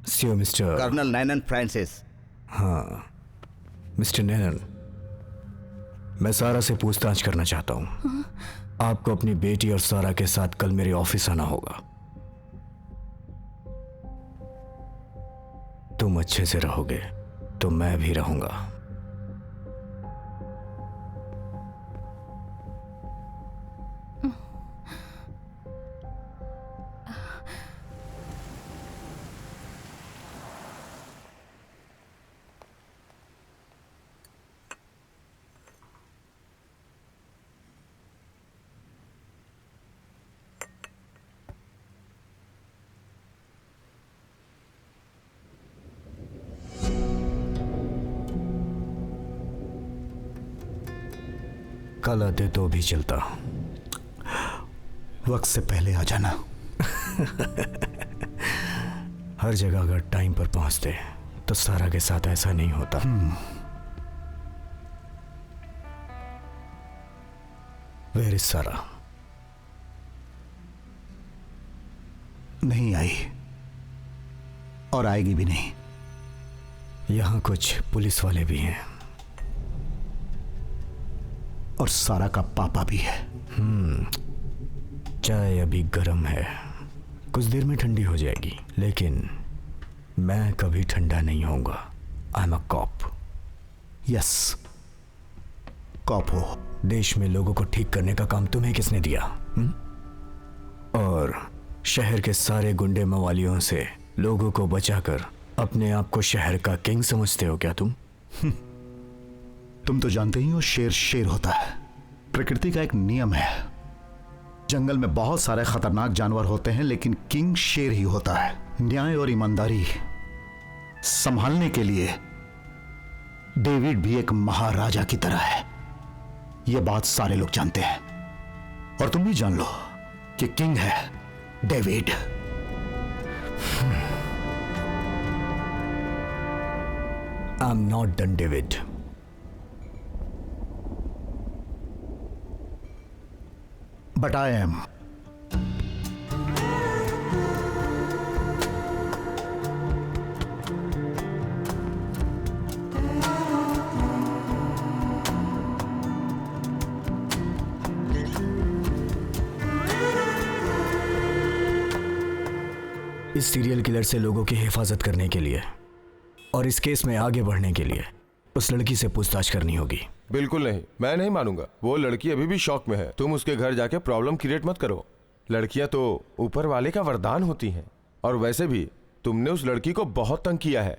सियो मिस्टर कर्नल नैनन फ्रांसिस। हाँ मिस्टर नैनन, मैं सारा से पूछताछ करना चाहता हूँ। आपको अपनी बेटी और सारा के साथ कल मेरे ऑफिस आना होगा। तुम अच्छे से रहोगे तो मैं भी रहूंगा। कल आते तो भी चलता। वक्त से पहले आ जाना। हर जगह अगर टाइम पर पहुंचते तो सारा के साथ ऐसा नहीं होता। वेयर इज सारा? नहीं आई और आएगी भी नहीं। यहां कुछ पुलिस वाले भी हैं और सारा का पापा भी है। चाय अभी गर्म है, कुछ देर में ठंडी हो जाएगी, लेकिन मैं कभी ठंडा नहीं होऊंगा। I am a cop. Yes, cop हो। देश में लोगों को ठीक करने का काम तुम्हें किसने दिया? और शहर के सारे गुंडे मवालियों से लोगों को बचाकर अपने आप को शहर का किंग समझते हो क्या तुम? तुम तो जानते ही हो, शेर शेर होता है। प्रकृति का एक नियम है। जंगल में बहुत सारे खतरनाक जानवर होते हैं, लेकिन किंग शेर ही होता है। न्याय और ईमानदारी संभालने के लिए डेविड भी एक महाराजा की तरह है। यह बात सारे लोग जानते हैं, और तुम भी जान लो कि किंग है David. I am not done David. But I am. इस सीरियल किलर से लोगों की हिफाजत करने के लिए और इस केस में आगे बढ़ने के लिए उस लड़की से पूछताछ करनी होगी। बिल्कुल नहीं, मैं नहीं मानूंगा। वो लड़की अभी भी शॉक में है। तुम उसके घर जाके प्रॉब्लम क्रिएट मत करो। लड़कियां तो ऊपर वाले का वरदान होती हैं, और वैसे भी तुमने उस लड़की को बहुत तंग किया है।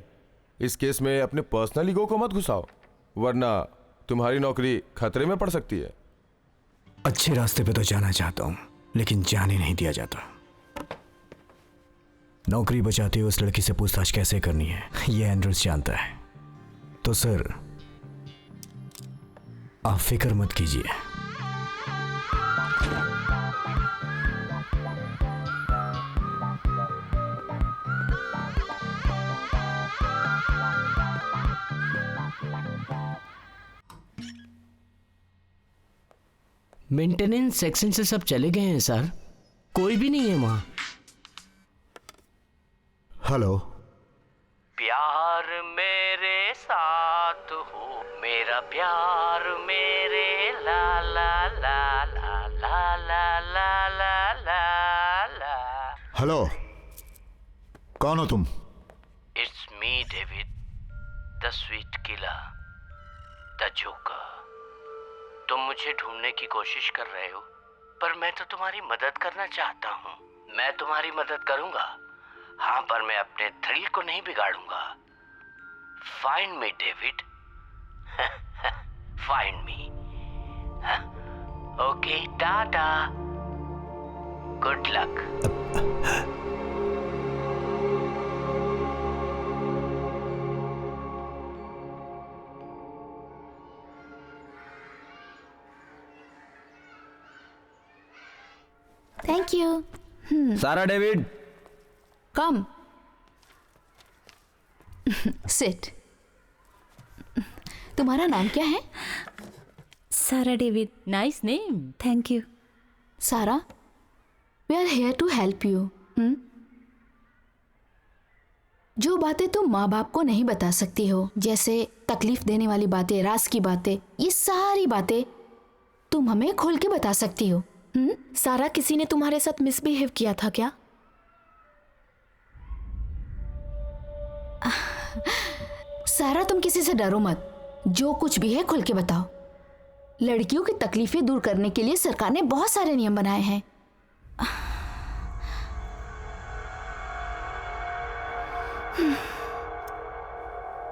इस केस में अपने पर्सनल ईगो को मत घुसाओ, वरना तुम्हारी नौकरी खतरे में पड़ सकती है। अच्छे रास्ते पे तो जाना चाहता हूं, लेकिन जाने नहीं दिया जाता। नौकरी बचाते हुए उस लड़की से पूछताछ कैसे करनी है, यह एंड्रयूस जानता है। तो सर, आप फिक्र मत कीजिए। मेंटेनेंस सेक्शन से सब चले गए हैं सर, कोई भी नहीं है वहां। हेलो। प्यार मेरे साथ हो, मेरा प्यार मेरे ला ला ला ला ला ला ला ला ला ला। हेलो, कौन हो तुम? It's me David, the sweet killer, the joker. तुम मुझे ढूंढने की कोशिश कर रहे हो, पर मैं तो तुम्हारी मदद करना चाहता हूँ। मैं तुम्हारी मदद करूंगा, हाँ, पर मैं अपने थ्रिल को नहीं बिगाड़ूंगा। Find me David, find me. Okay, tata, good luck. Thank you. Sara David, come sit. तुम्हारा नाम क्या है? Sara David. Nice name. Thank you. Sara, we are here to help you. जो बातें तुम माँ बाप को नहीं बता सकती हो, जैसे तकलीफ देने वाली बातें, राज की बातें, ये सारी बातें तुम हमें खोल के बता सकती हो। सारा, किसी ने तुम्हारे साथ मिसबिहेव किया था क्या? सारा, तुम किसी से डरो मत, जो कुछ भी है खुल के बताओ। लड़कियों की तकलीफें दूर करने के लिए सरकार ने बहुत सारे नियम बनाए हैं।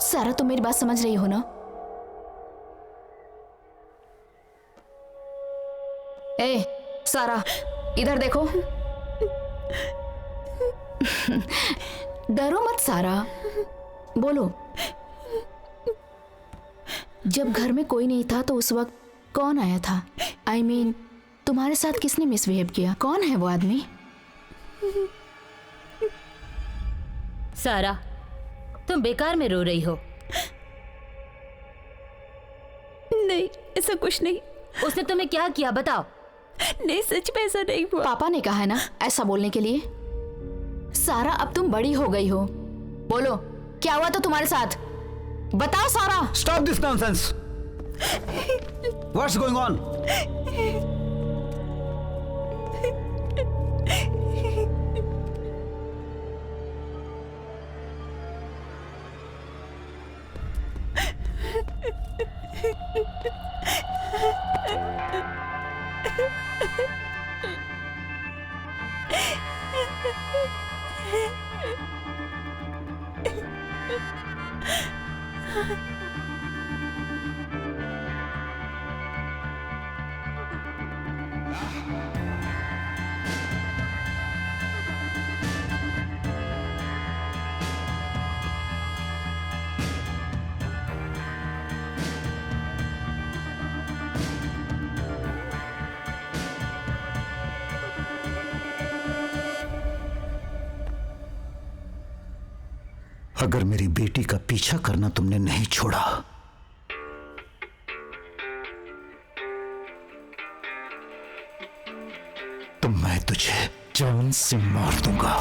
सारा, तुम मेरी बात समझ रही हो ना? ए सारा, इधर देखो। डरो मत सारा, बोलो। जब घर में कोई नहीं था तो उस वक्त कौन आया था? I mean, तुम्हारे साथ किसने मिसबिहेव किया? कौन है वो आदमी? सारा, तुम बेकार में रो रही हो। नहीं, ऐसा कुछ नहीं। उसने तुम्हें क्या किया बताओ। नहीं, सच में ऐसा नहीं हुआ। पापा ने कहा है ना ऐसा बोलने के लिए। सारा, अब तुम बड़ी हो गई हो, बोलो क्या हुआ था तुम्हारे साथ? बताओ सारा। Stop this nonsense. What's going on? अगर मेरी बेटी का पीछा करना तुमने नहीं छोड़ा तो मैं तुझे जान से मार दूंगा।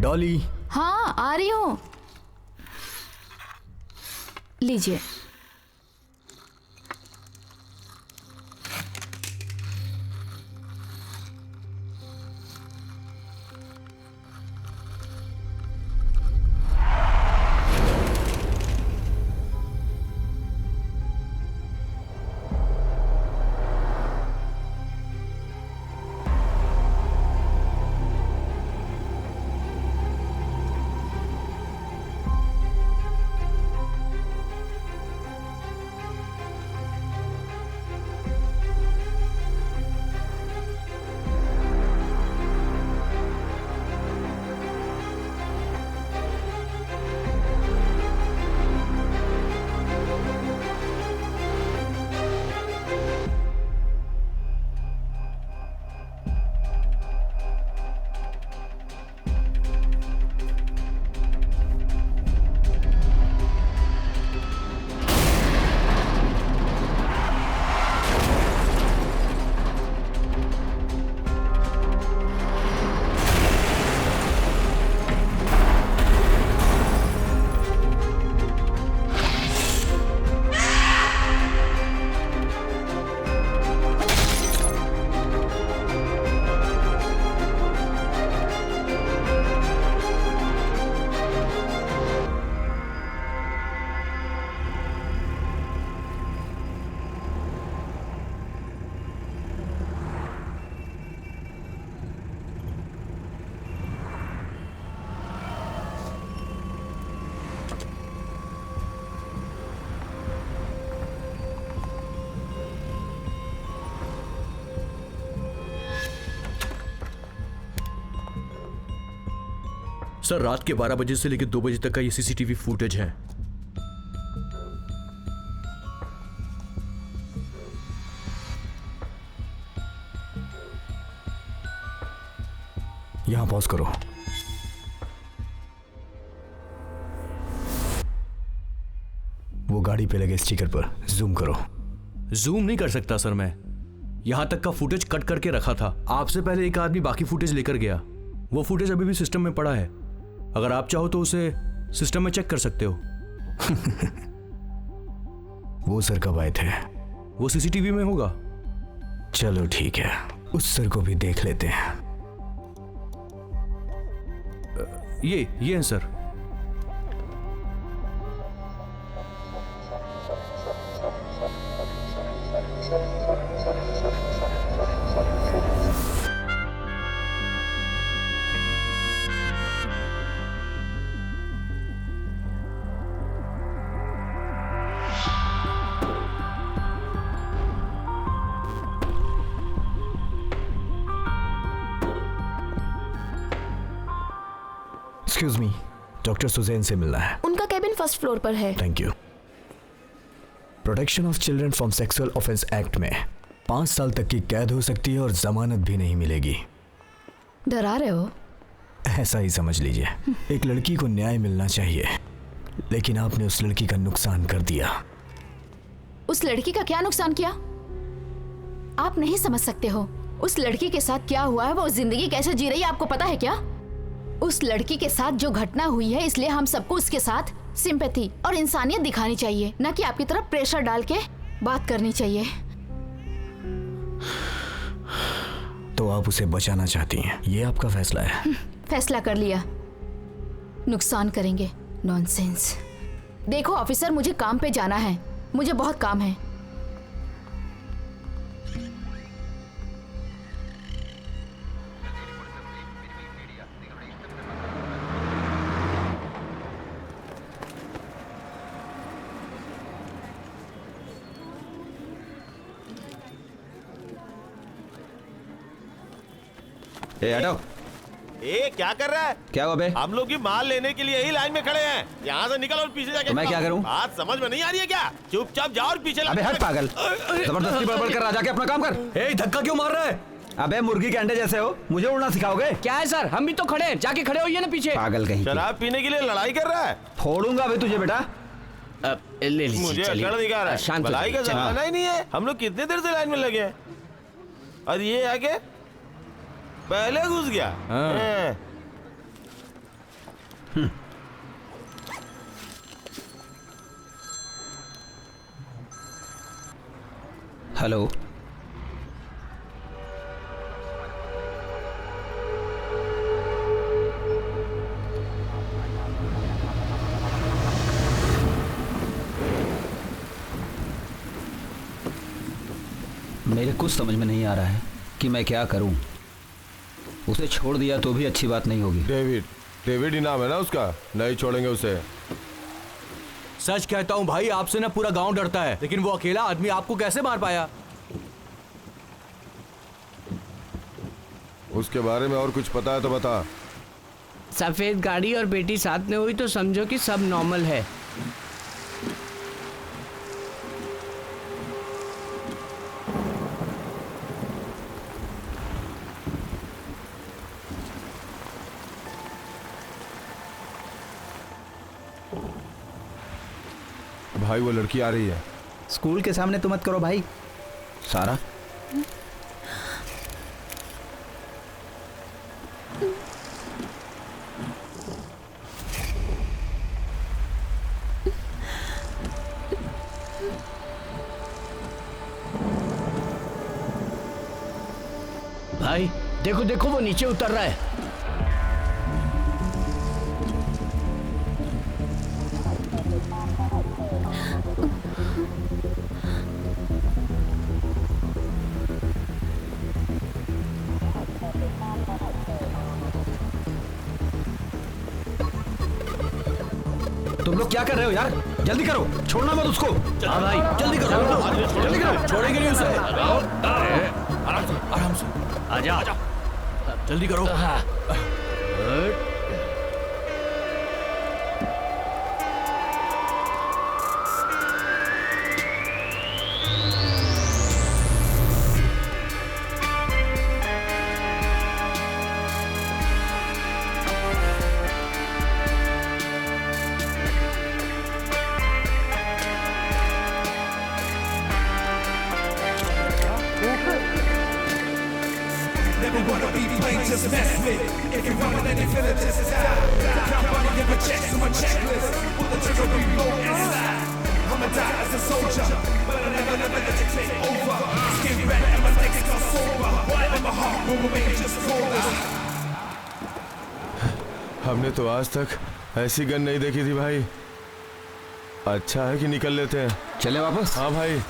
डॉली। हाँ, आ रही हूँ। लीजिए। सर रात के 12 बजे से लेकर 2 बजे तक का ये सीसीटीवी फुटेज है। यहां पॉज करो। वो गाड़ी पे लगे स्टिकर पर जूम करो। जूम नहीं कर सकता सर मैं, यहां तक का फुटेज कट करके रखा था। आपसे पहले एक आदमी बाकी फुटेज लेकर गया। वो फुटेज अभी भी सिस्टम में पड़ा है, अगर आप चाहो तो उसे सिस्टम में चेक कर सकते हो। वो सर कब आए थे? वो सीसीटीवी में होगा। चलो ठीक है, उस सर को भी देख लेते हैं। ये हैं sir. Excuse me, doctor Suzanne से मिलना है। उनका कैबिन फर्स्ट फ्लोर पर है। Thank you. Protection of children from sexual offence act में 5 साल तक की कैद हो सकती है और जमानत भी नहीं मिलेगी। डरा रहे हो? ऐसा ही समझ लीजिए। एक लड़की को न्याय मिलना चाहिए, लेकिन आपने उस लड़की का नुकसान कर दिया। उस लड़की का क्या नुकसान किया? आप नहीं समझ सकते हो उस लड़की के साथ क्या हुआ है, वो जिंदगी कैसे जी रही है, आपको पता है क्या? उस लड़की के साथ जो घटना हुई है, इसलिए हम सबको उसके साथ सिंपैथी और इंसानियत दिखानी चाहिए, न कि आपकी तरफ प्रेशर डाल के बात करनी चाहिए। तो आप उसे बचाना चाहती हैं, ये आपका फैसला है? फैसला कर लिया, नुकसान करेंगे। नॉनसेंस। देखो ऑफिसर, मुझे काम पे जाना है, मुझे बहुत काम है। ए हटो। ए क्या कर रहा है? क्या हुआ बे? हम लोग की माल लेने के लिए यही लाइन में खड़े हैं। यहाँ से निकल और पीछे जाके। तो मैं क्या करूं? बात समझ में नहीं आ रही है क्या? चुपचाप जाओ और पीछे। अबे हट पागल, जबरदस्ती बड़बड़ कर रहा, जाके अपना काम कर। ए धक्का क्यों मार रहा है? अबे मुर्गी के अंडे जैसे हो, मुझे उड़ना सिखाओगे? क्या है सर, हम भी तो खड़े हैं, जाके खड़े होइए ना पीछे। पागल कहीं। शराब पीने के लिए लड़ाई कर रहा है। फोड़ूंगा अभी तुझे बेटा। ले लीजिए। मुझे अकड़ दिखा रहा है, लड़ाई का जमाना ही नहीं है। हम लोग कितने देर से लाइन में लगे हैं और ये आके पहले घुस गया। हेलो, मेरे कुछ समझ में नहीं आ रहा है कि मैं क्या करूं। उसे छोड़ दिया तो भी अच्छी बात नहीं होगी। डेविड ही नाम है ना उसका, नहीं छोड़ेंगे उसे। सच कहता हूं भाई, आपसे ना पूरा गांव डरता है, लेकिन वो अकेला आदमी आपको कैसे मार पाया? उसके बारे में और कुछ पता है तो बता। सफेद गाड़ी और बेटी साथ में हुई तो समझो कि सब नॉर्मल है। भाई वो लड़की आ रही है। स्कूल के सामने तो मत करो भाई। सारा, भाई देखो देखो, वो नीचे उतर रहा है। तुम लोग क्या कर रहे हो यार? जल्दी करो, छोड़ना मत उसको। हाँ भाई जल्दी करो, जल्दी करो, छोड़ेंगे नहीं उसे। आराम से, आजा जल्दी करो। they wanna be plain, just mess with. If you run with any feeling, just stop. Count money, give a check to my checklist. Pull the trigger, reload and slide. I'ma die as a soldier, but I never let it take over. Skin back and my legs got sober. And my heart will remain just colder. हमने तो आज तक ऐसी गन नहीं देखी थी भाई। अच्छा है कि निकल लेते हैं। चले वापस? हाँ भाई।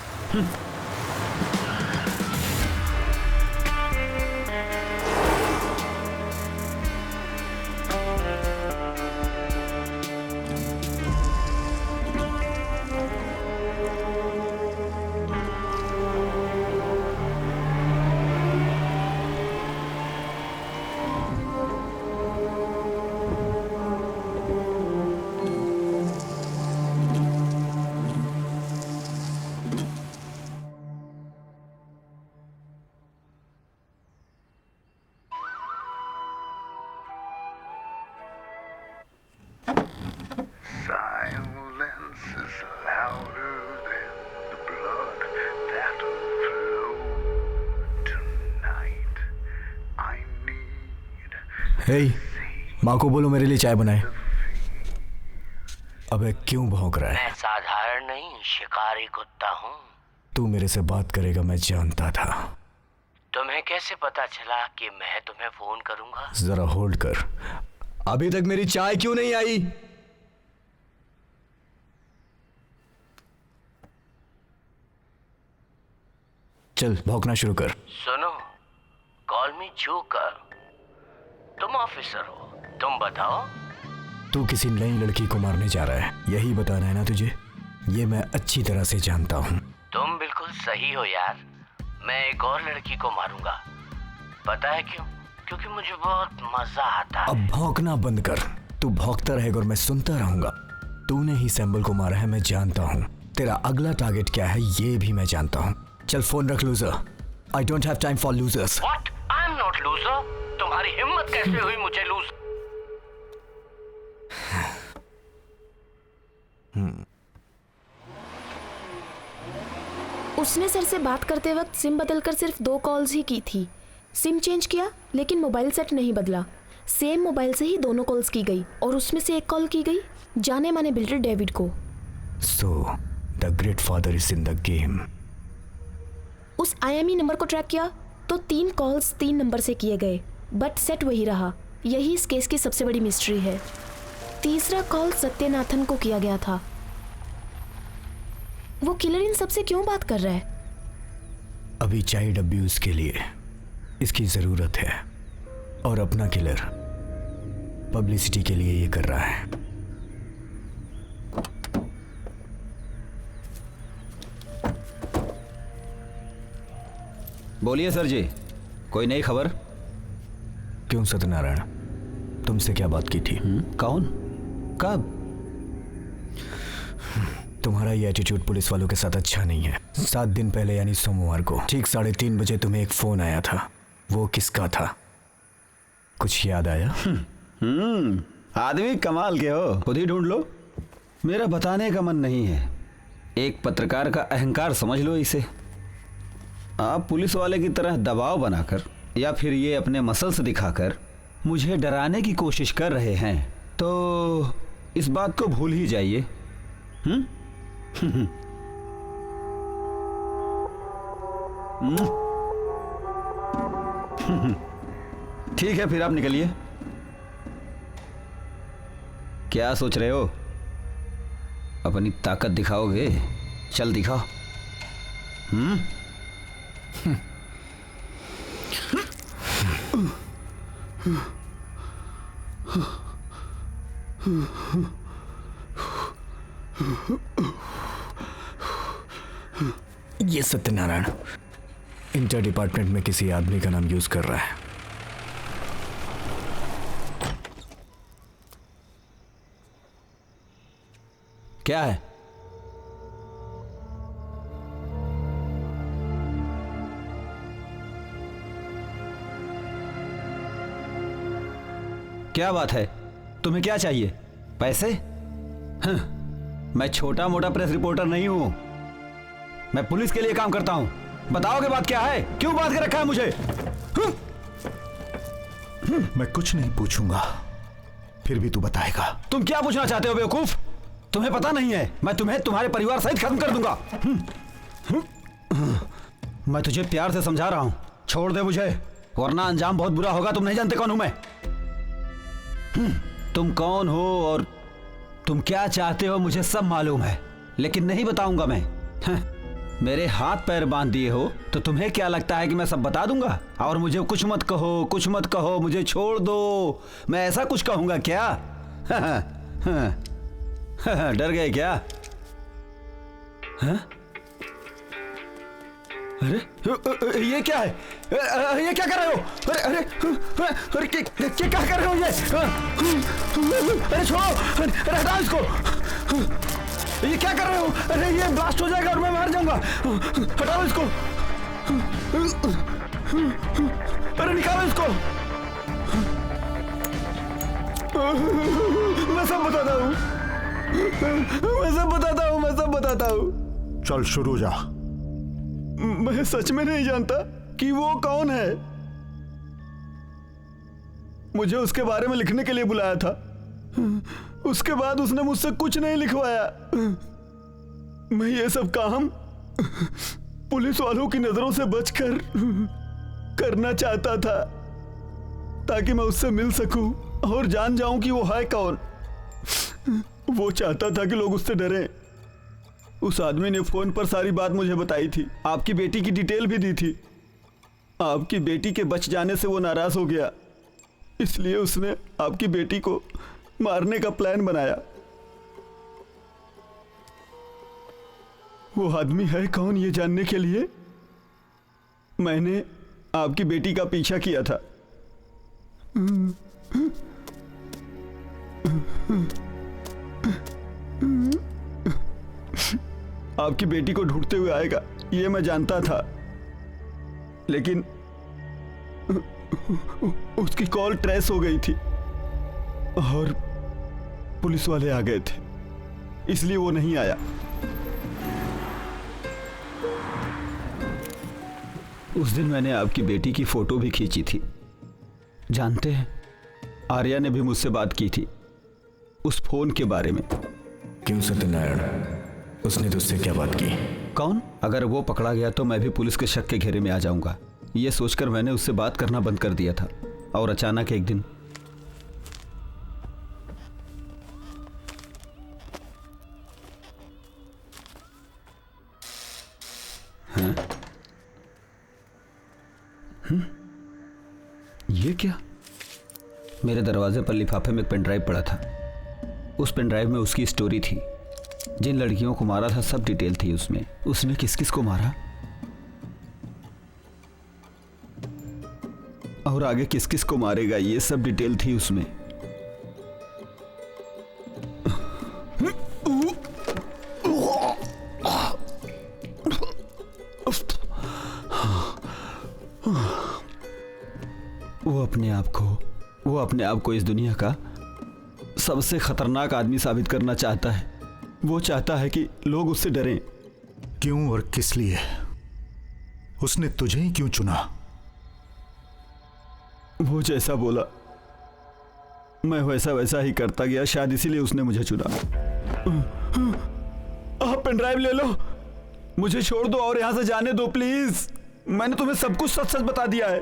हे, माँ को बोलो मेरे लिए चाय बनाए। अबे क्यों भौंक रहा है? मैं साधारण नहीं शिकारी कुत्ता हूँ। तू मेरे से बात करेगा मैं जानता था। तुम्हें कैसे पता चला कि मैं तुम्हें फोन करूंगा? जरा होल्ड कर। अभी तक मेरी चाय क्यों नहीं आई? चल भौंकना शुरू कर। सुनो, कॉल मी जोकर। तुम ऑफिसर हो, तुम बताओ। तू किसी नई लड़की को मारने जा रहा है, यही बताना है ना तुझे? ये मैं अच्छी तरह से जानता हूँ। तुम बिल्कुल सही हो यार। मैं एक और लड़की को मारूंगा। पता है क्यों? क्योंकि मुझे बहुत मजा आता है। अब भौंकना बंद कर। तू भौंकता रहेगा और मैं सुनता रहूंगा। तूने ही सैम्बल को मारा है, मैं जानता हूँ। तेरा अगला टारगेट क्या है ये भी मैं जानता हूँ। चल फोन रख loser. I don't have time for losers. What? I am not loser. तुम्हारी हिम्मत कैसे हुई मुझे लूज? उसने सर से बात करते वक्त सिम बदलकर सिर्फ 2 कॉल्स ही की थी। सिम चेंज किया लेकिन मोबाइल सेट नहीं बदला। सेम मोबाइल से ही दोनों कॉल्स की गई और उसमें से एक कॉल की गई जाने माने बिल्डर डेविड को। So the great father is in the game. उस IME नंबर को ट्रैक किया तो 3 कॉल्स 3 नंबर से किए गए, बट सेट वही रहा। यही इस केस की सबसे बड़ी मिस्ट्री है। तीसरा कॉल सत्यनाथन को किया गया था। वो किलर इन सबसे क्यों बात कर रहा है? अभी चाइल्ड अब्यूज के लिए इसकी जरूरत है और अपना किलर पब्लिसिटी के लिए ये कर रहा है। बोलिए सर जी, कोई नई खबर? क्यों सत्यनारायण, तुमसे क्या बात की थी? कौन? कब? तुम्हारा ये एटीट्यूड पुलिस वालों के साथ अच्छा नहीं है। 7 दिन पहले यानी सोमवार को ठीक 3:30 बजे तुम्हें एक फोन आया था। वो किसका था? कुछ याद आया? आदमी कमाल के हो, खुद ही ढूंढ लो। मेरा बताने का मन नहीं है। एक पत्रकार का अहंकार समझ लो इसे। आप पुलिस वाले की तरह दबाव बनाकर या फिर ये अपने मसल्स दिखाकर मुझे डराने की कोशिश कर रहे हैं, तो इस बात को भूल ही जाइए। ठीक है, फिर आप निकलिए। क्या सोच रहे हो? अपनी ताकत दिखाओगे? चल दिखाओ। ये सत्यनारायण इंटर डिपार्टमेंट में किसी आदमी का नाम यूज कर रहा है। क्या है? क्या बात है? तुम्हें क्या चाहिए? पैसे? मैं छोटा मोटा प्रेस रिपोर्टर नहीं हूं। मैं पुलिस के लिए काम करता हूं। बताओगे बात क्या है? क्यों बात कर रखा है मुझे? मैं कुछ नहीं पूछूंगा, फिर भी तू बताएगा। तुम क्या पूछना चाहते हो बेवकूफ? तुम्हें पता नहीं है, मैं तुम्हें तुम्हारे परिवार सहित खत्म कर दूंगा। मैं तुझे प्यार से समझा रहा हूं, छोड़ दे मुझे, वरना अंजाम बहुत बुरा होगा। तुम नहीं जानते कौन हूं मैं। तुम कौन हो और तुम क्या चाहते हो मुझे सब मालूम है, लेकिन नहीं बताऊंगा मैं। मेरे हाथ पैर बांध दिए हो तो तुम्हें क्या लगता है कि मैं सब बता दूंगा? और मुझे कुछ मत कहो, कुछ मत कहो, मुझे छोड़ दो। मैं ऐसा कुछ कहूंगा क्या? डर गए क्या? अरे ये क्या है? ये क्या कर रहे हो? अरे अरे अरे क्या कर रहे हो ये? अरे छोड़ो, अरे हटाओ इसको। ये क्या कर रहे हो? अरे ये ब्लास्ट हो जाएगा और मैं मार जाऊंगा। हटाओ इसको। अरे निकालो इसको। मैं सब बताता हूँ, मैं सब बताता हूँ, मैं सब बताता हूँ। चल शुरू जा। मैं सच में नहीं जानता कि वो कौन है। मुझे उसके बारे में लिखने के लिए बुलाया था, उसके बाद उसने मुझसे कुछ नहीं लिखवाया। मैं ये सब काम पुलिस वालों की नजरों से बचकर करना चाहता था, ताकि मैं उससे मिल सकूं और जान जाऊं कि वो है कौन। वो चाहता था कि लोग उससे डरें। उस आदमी ने फोन पर सारी बात मुझे बताई थी, आपकी बेटी की डिटेल भी दी थी। आपकी बेटी के बच जाने से वो नाराज हो गया, इसलिए उसने आपकी बेटी को मारने का प्लान बनाया। वो आदमी है कौन ये जानने के लिए मैंने आपकी बेटी का पीछा किया था। आपकी बेटी को ढूंढते हुए आएगा ये मैं जानता था, लेकिन उसकी कॉल ट्रेस हो गई थी और पुलिस वाले आ गए थे, इसलिए वो नहीं आया। उस दिन मैंने आपकी बेटी की फोटो भी खींची थी। जानते हैं, आर्या ने भी मुझसे बात की थी उस फोन के बारे में। क्यों सत्यनारायण, उसने तुझसे क्या बात की? कौन? अगर वो पकड़ा गया तो मैं भी पुलिस के शक के घेरे में आ जाऊंगा, ये सोचकर मैंने उससे बात करना बंद कर दिया था। और अचानक एक दिन ये क्या? मेरे दरवाजे पर लिफाफे में एक पेन ड्राइव पड़ा था। उस पेन ड्राइव में उसकी स्टोरी थी, जिन लड़कियों को मारा था सब डिटेल थी उसमें। उसने किस किस को मारा और आगे किस किस को मारेगा, ये सब डिटेल थी उसमें। वो अपने आप को इस दुनिया का सबसे खतरनाक आदमी साबित करना चाहता है। वो चाहता है कि लोग उससे डरें। क्यों और किस लिए? उसने तुझे ही क्यों चुना? वो जैसा बोला मैं वैसा वैसा ही करता गया, शायद इसीलिए उसने मुझे चुना। आप पेन ड्राइव ले लो, मुझे छोड़ दो और यहां से जाने दो प्लीज। मैंने तुम्हें सब कुछ सच सच बता दिया है,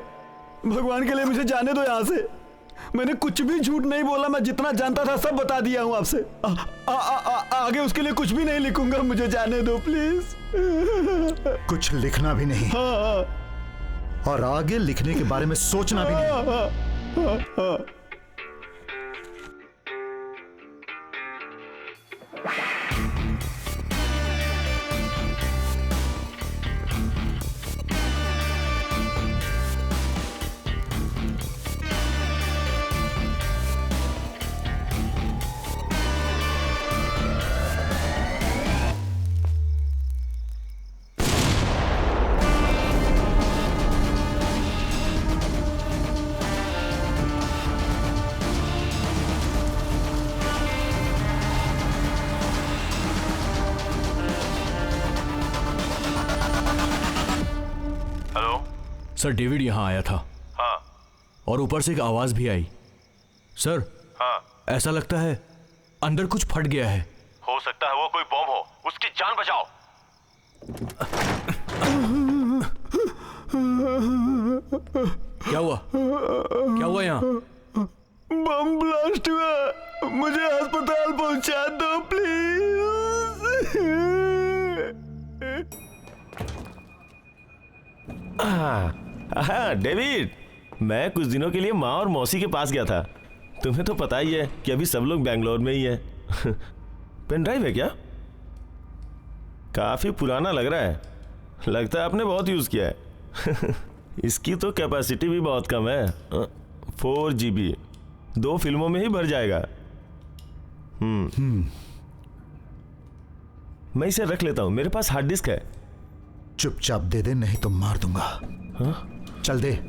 भगवान के लिए मुझे जाने दो यहां से। मैंने कुछ भी झूठ नहीं बोला, मैं जितना जानता था सब बता दिया हूं आपसे। आगे उसके लिए कुछ भी नहीं लिखूंगा, मुझे जाने दो प्लीज। कुछ लिखना भी नहीं? हाँ। और आगे लिखने के बारे में सोचना भी नहीं? सर डेविड यहाँ आया था। हाँ, और ऊपर से एक आवाज भी आई। सर, हाँ, ऐसा लगता है अंदर कुछ फट गया है। हो सकता है वो कोई बॉम्ब हो, उसकी जान बचाओ। क्या हुआ? क्या हुआ यहाँ? बम ब्लास्ट हुआ, मुझे अस्पताल पहुंचा दो प्लीज। हाँ डेविड, मैं कुछ दिनों के लिए माँ और मौसी के पास गया था। तुम्हें तो पता ही है कि अभी सब लोग बैंगलोर में ही है। पेन ड्राइव है क्या? काफी पुराना लग रहा है, लगता है आपने बहुत यूज किया है। इसकी तो कैपेसिटी भी बहुत कम है, 4 GB, 2 फिल्मों में ही भर जाएगा। मैं इसे रख लेता हूं, मेरे पास हार्ड डिस्क है। चुपचाप दे दे, नहीं तो मार दूंगा। हाँ? चल दे।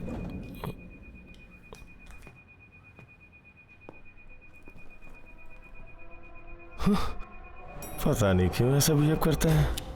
पता नहीं क्यों ऐसा बिहेव करता है।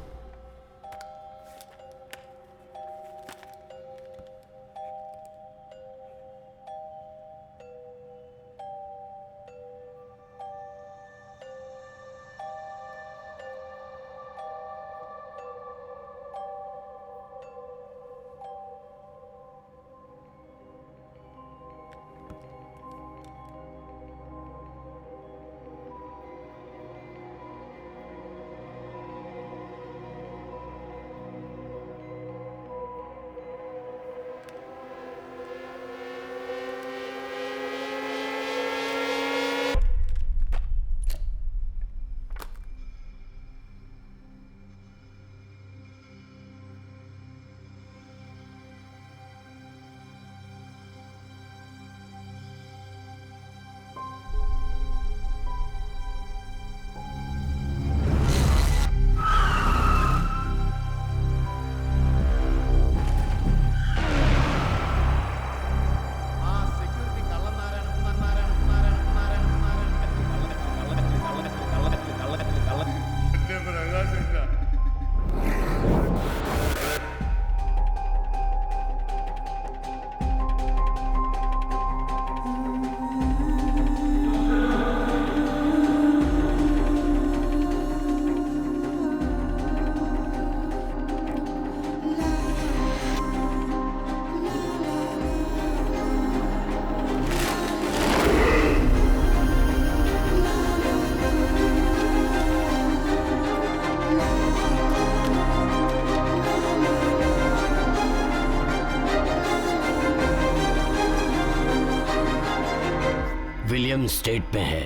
विलियम स्टेट में है।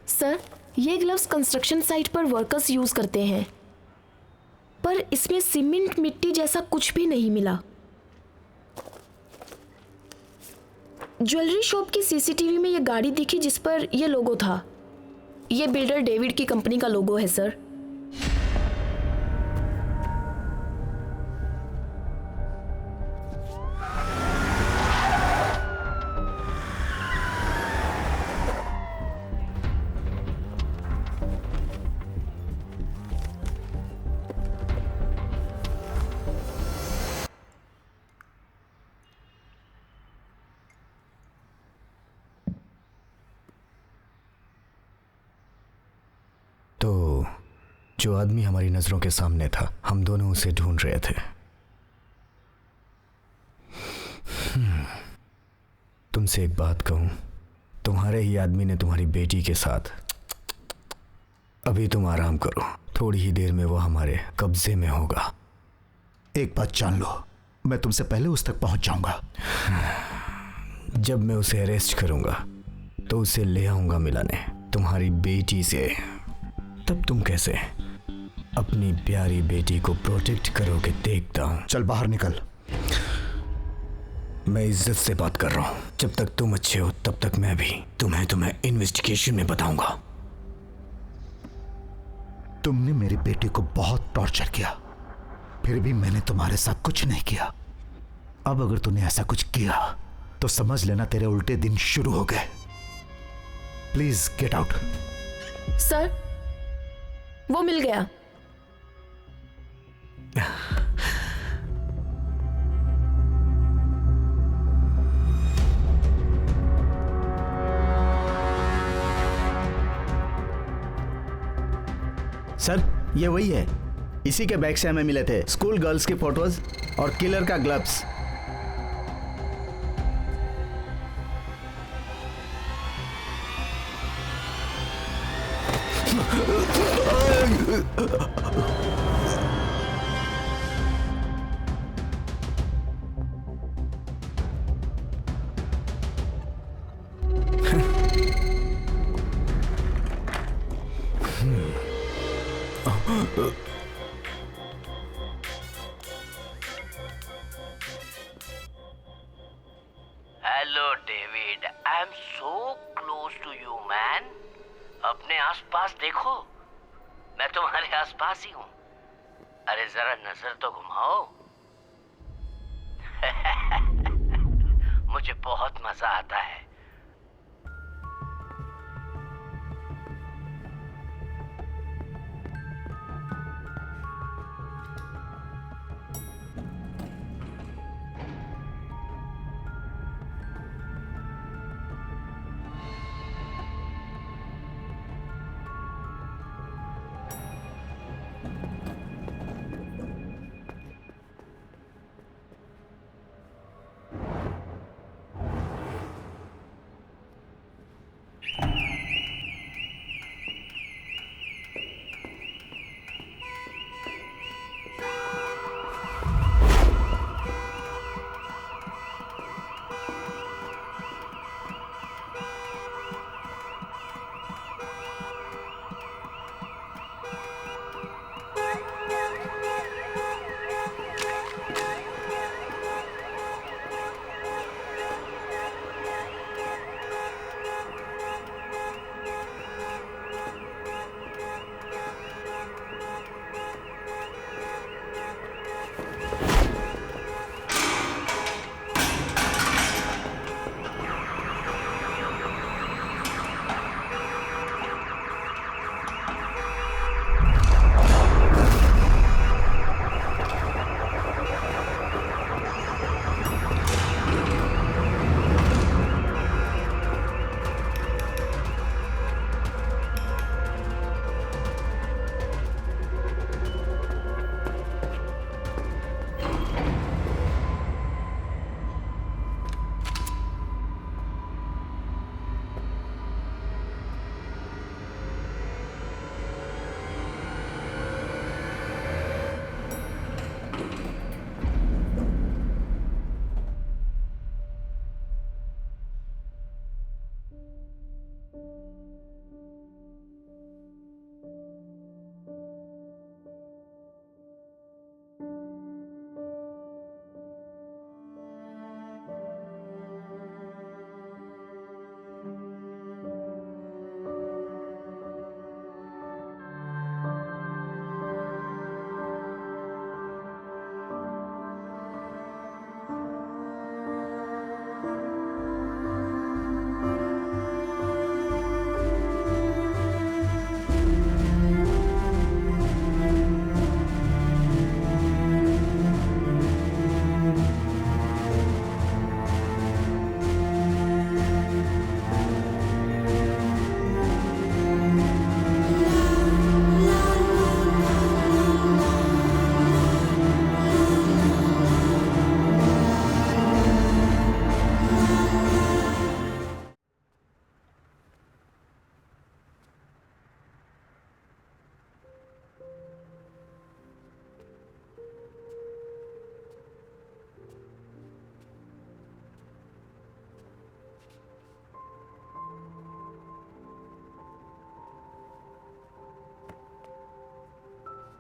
सर, ये ग्लव्स कंस्ट्रक्शन साइट पर वर्कर्स यूज करते हैं, पर इसमें सीमेंट मिट्टी जैसा कुछ भी नहीं मिला। ज्वेलरी शॉप की सीसीटीवी में ये गाड़ी दिखी जिस पर ये लोगो था। ये बिल्डर डेविड की कंपनी का लोगो है सर। तो जो आदमी हमारी नजरों के सामने था, हम दोनों उसे ढूंढ रहे थे। तुमसे एक बात कहूं, तुम्हारे ही आदमी ने तुम्हारी बेटी के साथ। अभी तुम आराम करो, थोड़ी ही देर में वो हमारे कब्जे में होगा। एक बात जान लो, मैं तुमसे पहले उस तक पहुंच जाऊंगा। जब मैं उसे अरेस्ट करूंगा तो उसे ले आऊंगा मिलाने तुम्हारी बेटी से। तब तुम कैसे अपनी प्यारी बेटी को प्रोटेक्ट करोगे देखता हूं। चल बाहर निकल। मैं इज्जत से बात कर रहा हूं। जब तक तुम अच्छे हो तब तक मैं भी तुम्हें इन्वेस्टिगेशन में बताऊंगा। तुमने मेरी बेटी को बहुत टॉर्चर किया, फिर भी मैंने तुम्हारे साथ कुछ नहीं किया। अब अगर तूने ऐसा कुछ किया तो समझ लेना तेरे उल्टे दिन शुरू हो गए। Please get out. सर, वो मिल गया। सर ये वही है, इसी के बैग से हमें मिले थे स्कूल गर्ल्स की फोटोज और किलर का gloves. Hello David, I am so close to you man. अपने आसपास देखो, मैं तुम्हारे आसपास ही हूँ। अरे जरा नजर तो घुमाओ। मुझे बहुत मजा आता है।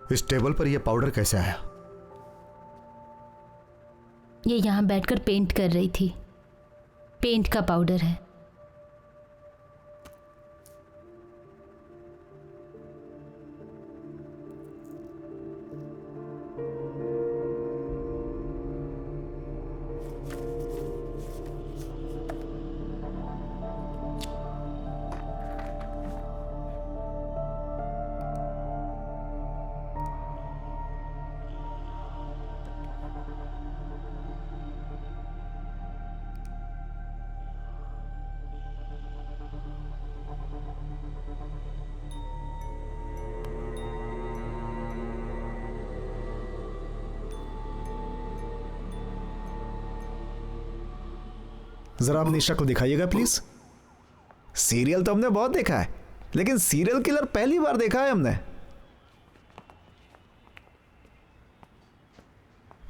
इस टेबल पर यह पाउडर कैसे आया? ये यहाँ बैठकर पेंट कर रही थी। पेंट का पाउडर है। जरा अपनी शक्ल दिखाइएगा प्लीज। सीरियल तो हमने बहुत देखा है, लेकिन सीरियल किलर पहली बार देखा है हमने।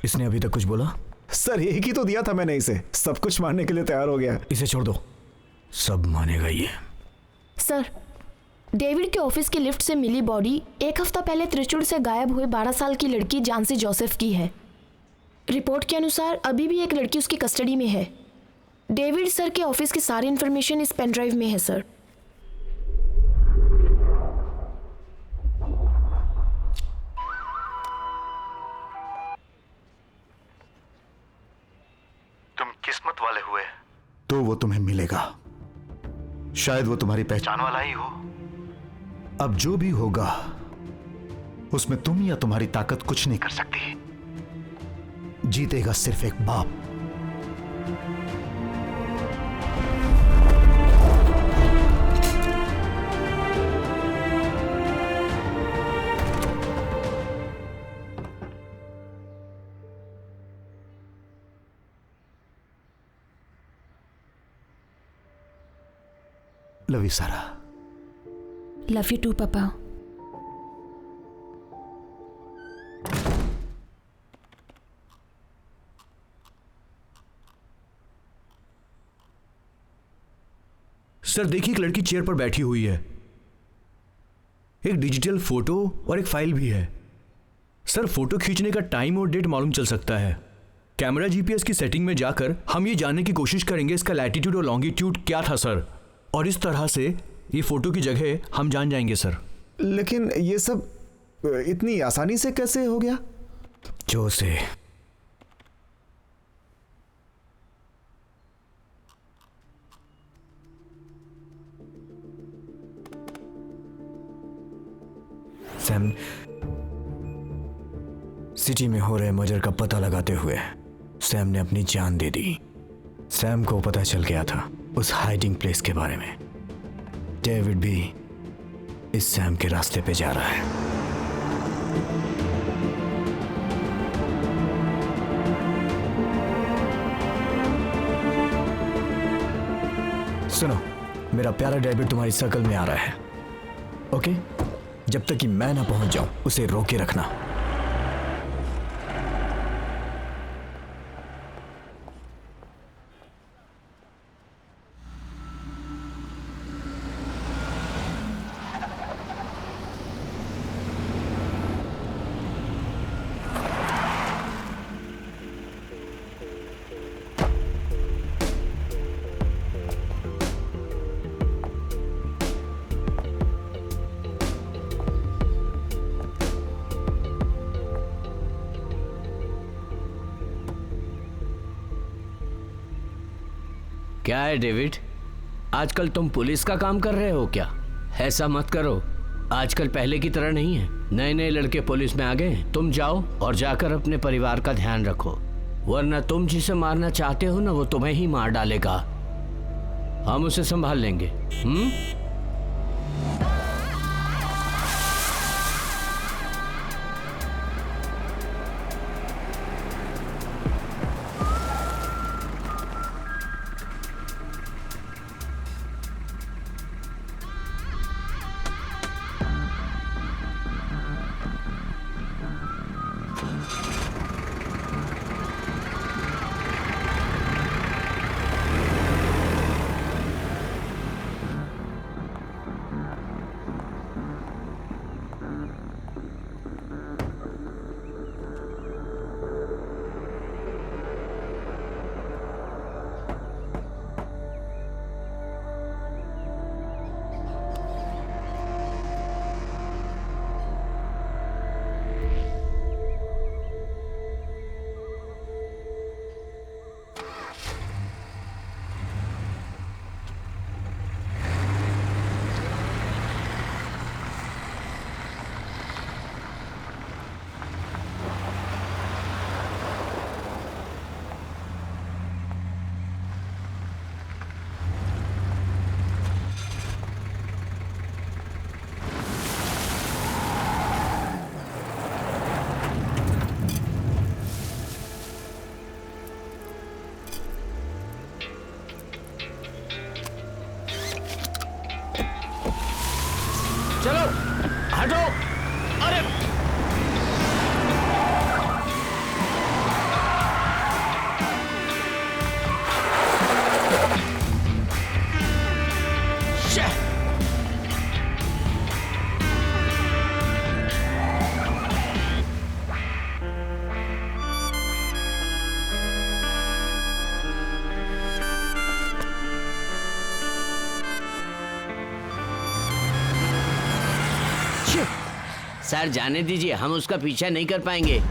इसने अभी तक कुछ बोला? सर एक ही तो दिया था मैंने इसे, सब कुछ मानने के लिए तैयार हो गया। इसे छोड़ दो, सब मानेगा ये। सर, डेविड के ऑफिस की लिफ्ट से मिली बॉडी 1 हफ्ता पहले त्रिचुर से गायब हुए 12 साल की लड़की जानसी जोसेफ की है। रिपोर्ट के अनुसार अभी भी एक लड़की उसकी कस्टडी में है। डेविड सर के ऑफिस की सारी इंफॉर्मेशन इस पेन ड्राइव में है सर। तुम किस्मत वाले हुए तो वो तुम्हें मिलेगा। शायद वो तुम्हारी पहचान वाला ही हो। अब जो भी होगा उसमें तुम या तुम्हारी ताकत कुछ नहीं कर सकती। जीतेगा सिर्फ एक बाप। लव यू सारा। लव यू टू पापा। सर देखिए, एक लड़की चेयर पर बैठी हुई है। एक डिजिटल फोटो और एक फाइल भी है। सर फोटो खींचने का टाइम और डेट मालूम चल सकता है। कैमरा जीपीएस की सेटिंग में जाकर हम ये जानने की कोशिश करेंगे इसका लैटिट्यूड और लॉन्गिट्यूड क्या था सर, और इस तरह से ये फोटो की जगह हम जान जाएंगे सर। लेकिन ये सब इतनी आसानी से कैसे हो गया? जो से सैम सिटी में हो रहे मर्डर का पता लगाते हुए सैम ने अपनी जान दे दी। सैम को पता चल गया था उस हाइडिंग प्लेस के बारे में। डेविड भी इस सैम के रास्ते पे जा रहा है। सुनो, मेरा प्यारा डेविड तुम्हारी सर्कल में आ रहा है, ओके? जब तक कि मैं ना पहुंच जाऊं उसे रोके रखना। क्या है डेविड, आजकल तुम पुलिस का काम कर रहे हो क्या? ऐसा मत करो, आजकल पहले की तरह नहीं है। नए नए लड़के पुलिस में आ गए। तुम जाओ और जाकर अपने परिवार का ध्यान रखो, वरना तुम जिसे मारना चाहते हो ना वो तुम्हें ही मार डालेगा। हम उसे संभाल लेंगे। सर जाने दीजिए, हम उसका पीछा नहीं कर पाएंगे।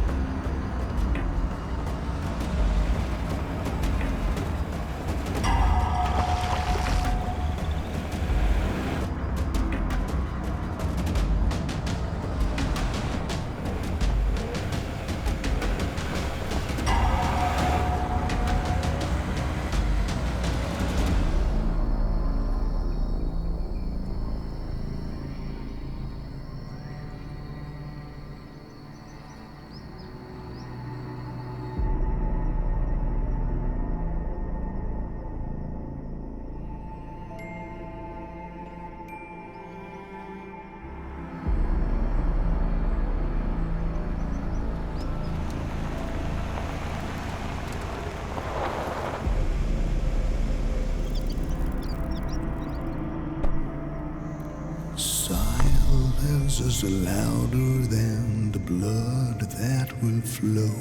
Silence is louder than the blood that will flow.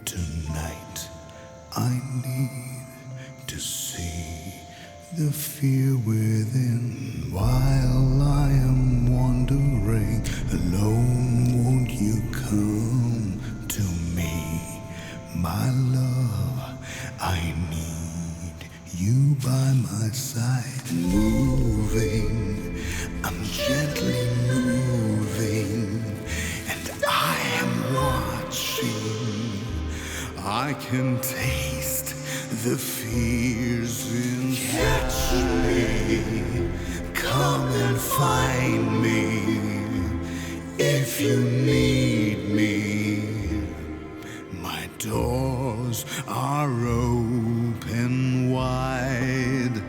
Tonight I need to see the fear within while I am wandering alone. Won't you come to me, my love? I need you by my side, moving. I'm gently moving, and I am watching. I can taste the fears in catch me. Come and find me if you need me. My doors are open wide.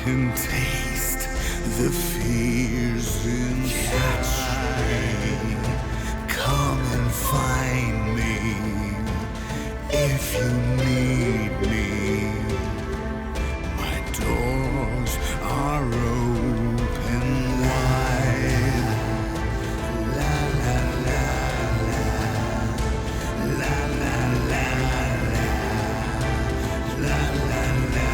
Can taste the fears in catch me. Come and find me if you need me. My doors are open wide. La la la la la la la la la la.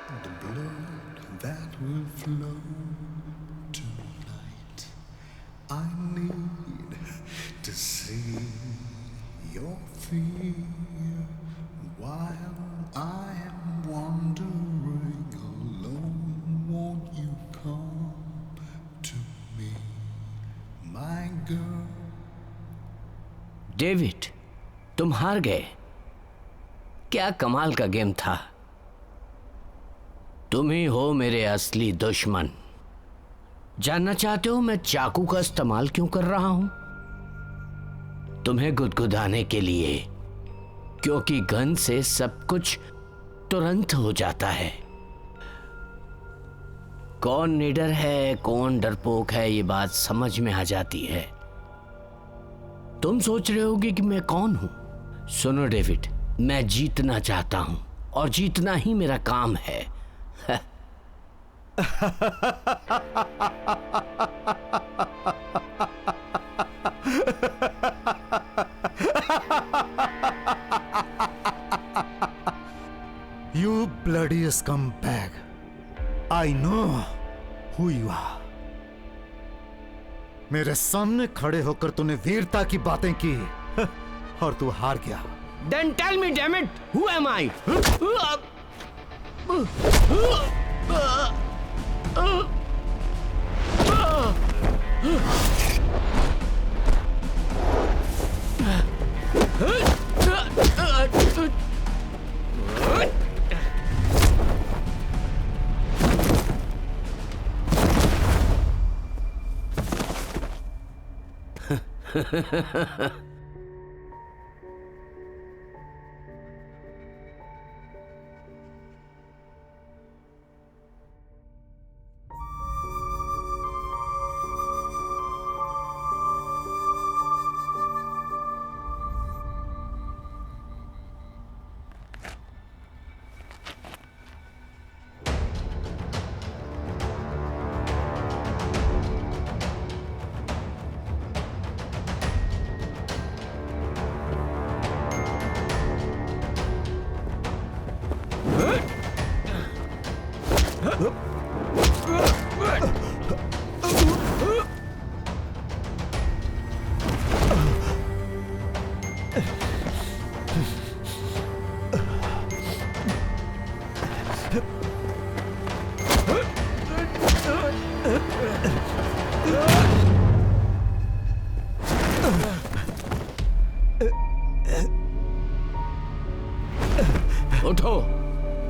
The blood that will flow tonight. I need to see your fear while I am wandering alone. Won't you come to me, my girl? David, तुम हार गए। क्या कमाल का गेम था। तुम ही हो मेरे असली दुश्मन। जानना चाहते हो मैं चाकू का इस्तेमाल क्यों कर रहा हूं? तुम्हें गुदगुदाने के लिए, क्योंकि गन से सब कुछ तुरंत हो जाता है। कौन निडर है, कौन डरपोक है, ये बात समझ में आ जाती है। तुम सोच रहे होगे कि मैं कौन हूं। सुनो डेविड, मैं जीतना चाहता हूं और जीतना ही मेरा काम है। You bloody scumbag! I know who you are. मेरे सामने खड़े होकर तूने वीरता की बातें की और तू हार गया। Then tell me, damn it, who am I? उठो,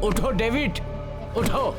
उठो डेविड, उठो।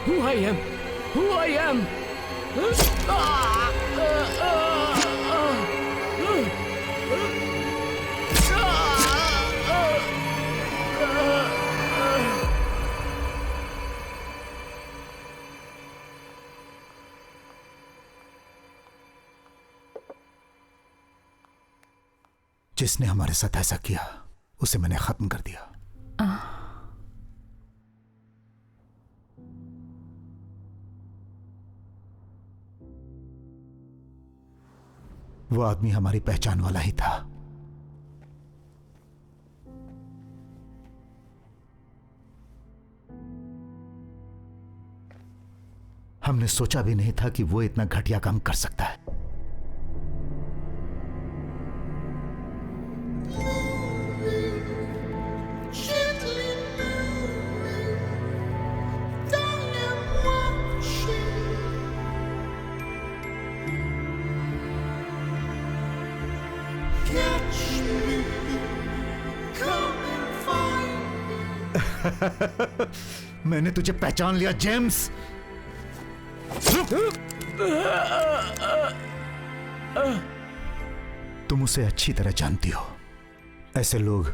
Who I am? Who I am? जिसने हमारे साथ ऐसा किया उसे मैंने खत्म कर दिया। वो आदमी हमारी पहचान वाला ही था। हमने सोचा भी नहीं था कि वो इतना घटिया काम कर सकता है। मैंने तुझे पहचान लिया जेम्स। तुम उसे अच्छी तरह जानती हो। ऐसे लोग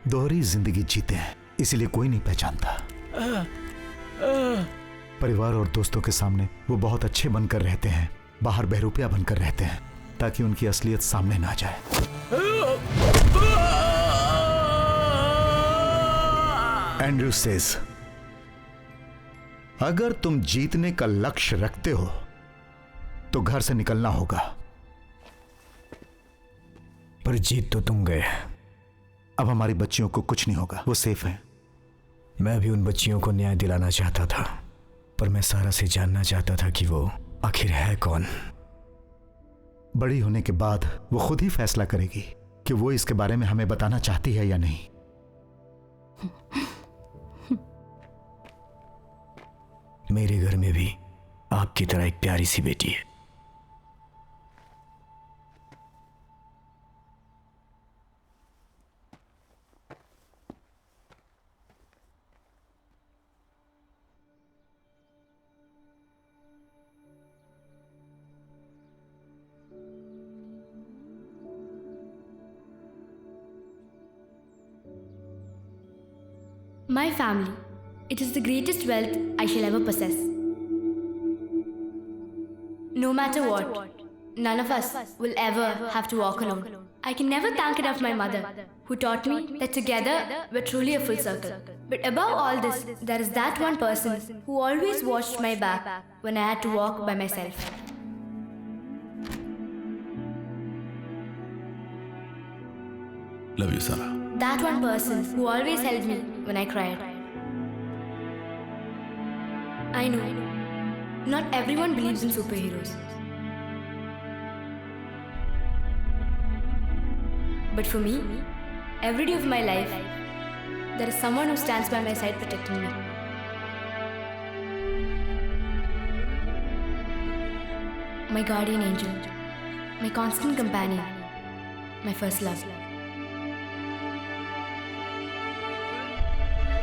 दोहरी जिंदगी जीते हैं, इसीलिए कोई नहीं पहचानता। परिवार और दोस्तों के सामने वो बहुत अच्छे बनकर रहते हैं, बाहर बहरूपिया बनकर रहते हैं ताकि उनकी असलियत सामने ना जाए। एंड्रयू सेज, अगर तुम जीतने का लक्ष्य रखते हो तो घर से निकलना होगा। पर जीत तो तुम गए। अब हमारी बच्चियों को कुछ नहीं होगा, वो सेफ हैं। मैं भी उन बच्चियों को न्याय दिलाना चाहता था, पर मैं सारा से जानना चाहता था कि वो आखिर है कौन। बड़ी होने के बाद वो खुद ही फैसला करेगी कि वो इसके बारे में हमें बताना चाहती है या नहीं। मेरे घर में भी आपकी तरह एक प्यारी सी बेटी है। My family. It is the greatest wealth I shall ever possess. No matter what, none of us will ever have to walk alone. I can never thank enough my mother, who taught me that together we're truly a full circle. But above all this, there is that one person who always watched my back when I had to walk by myself. Love you, Sarah. That one person who always held me when I cried. I know, not everyone believes in superheroes. But for me, every day of my life, there is someone who stands by my side protecting me. My guardian angel, my constant companion, my first love.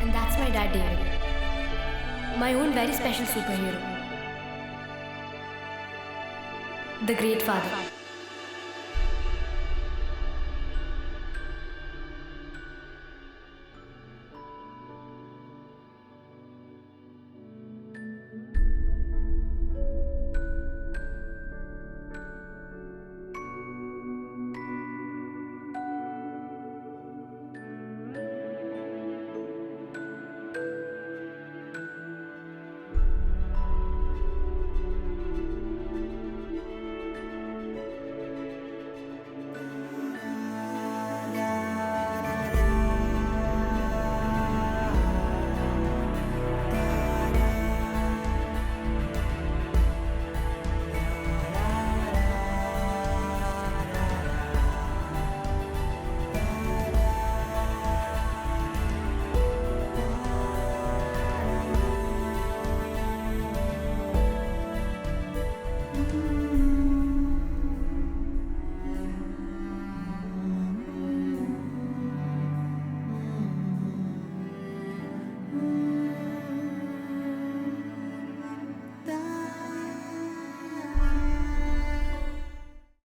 And that's my dad, David. My own very special superhero. The Great Father.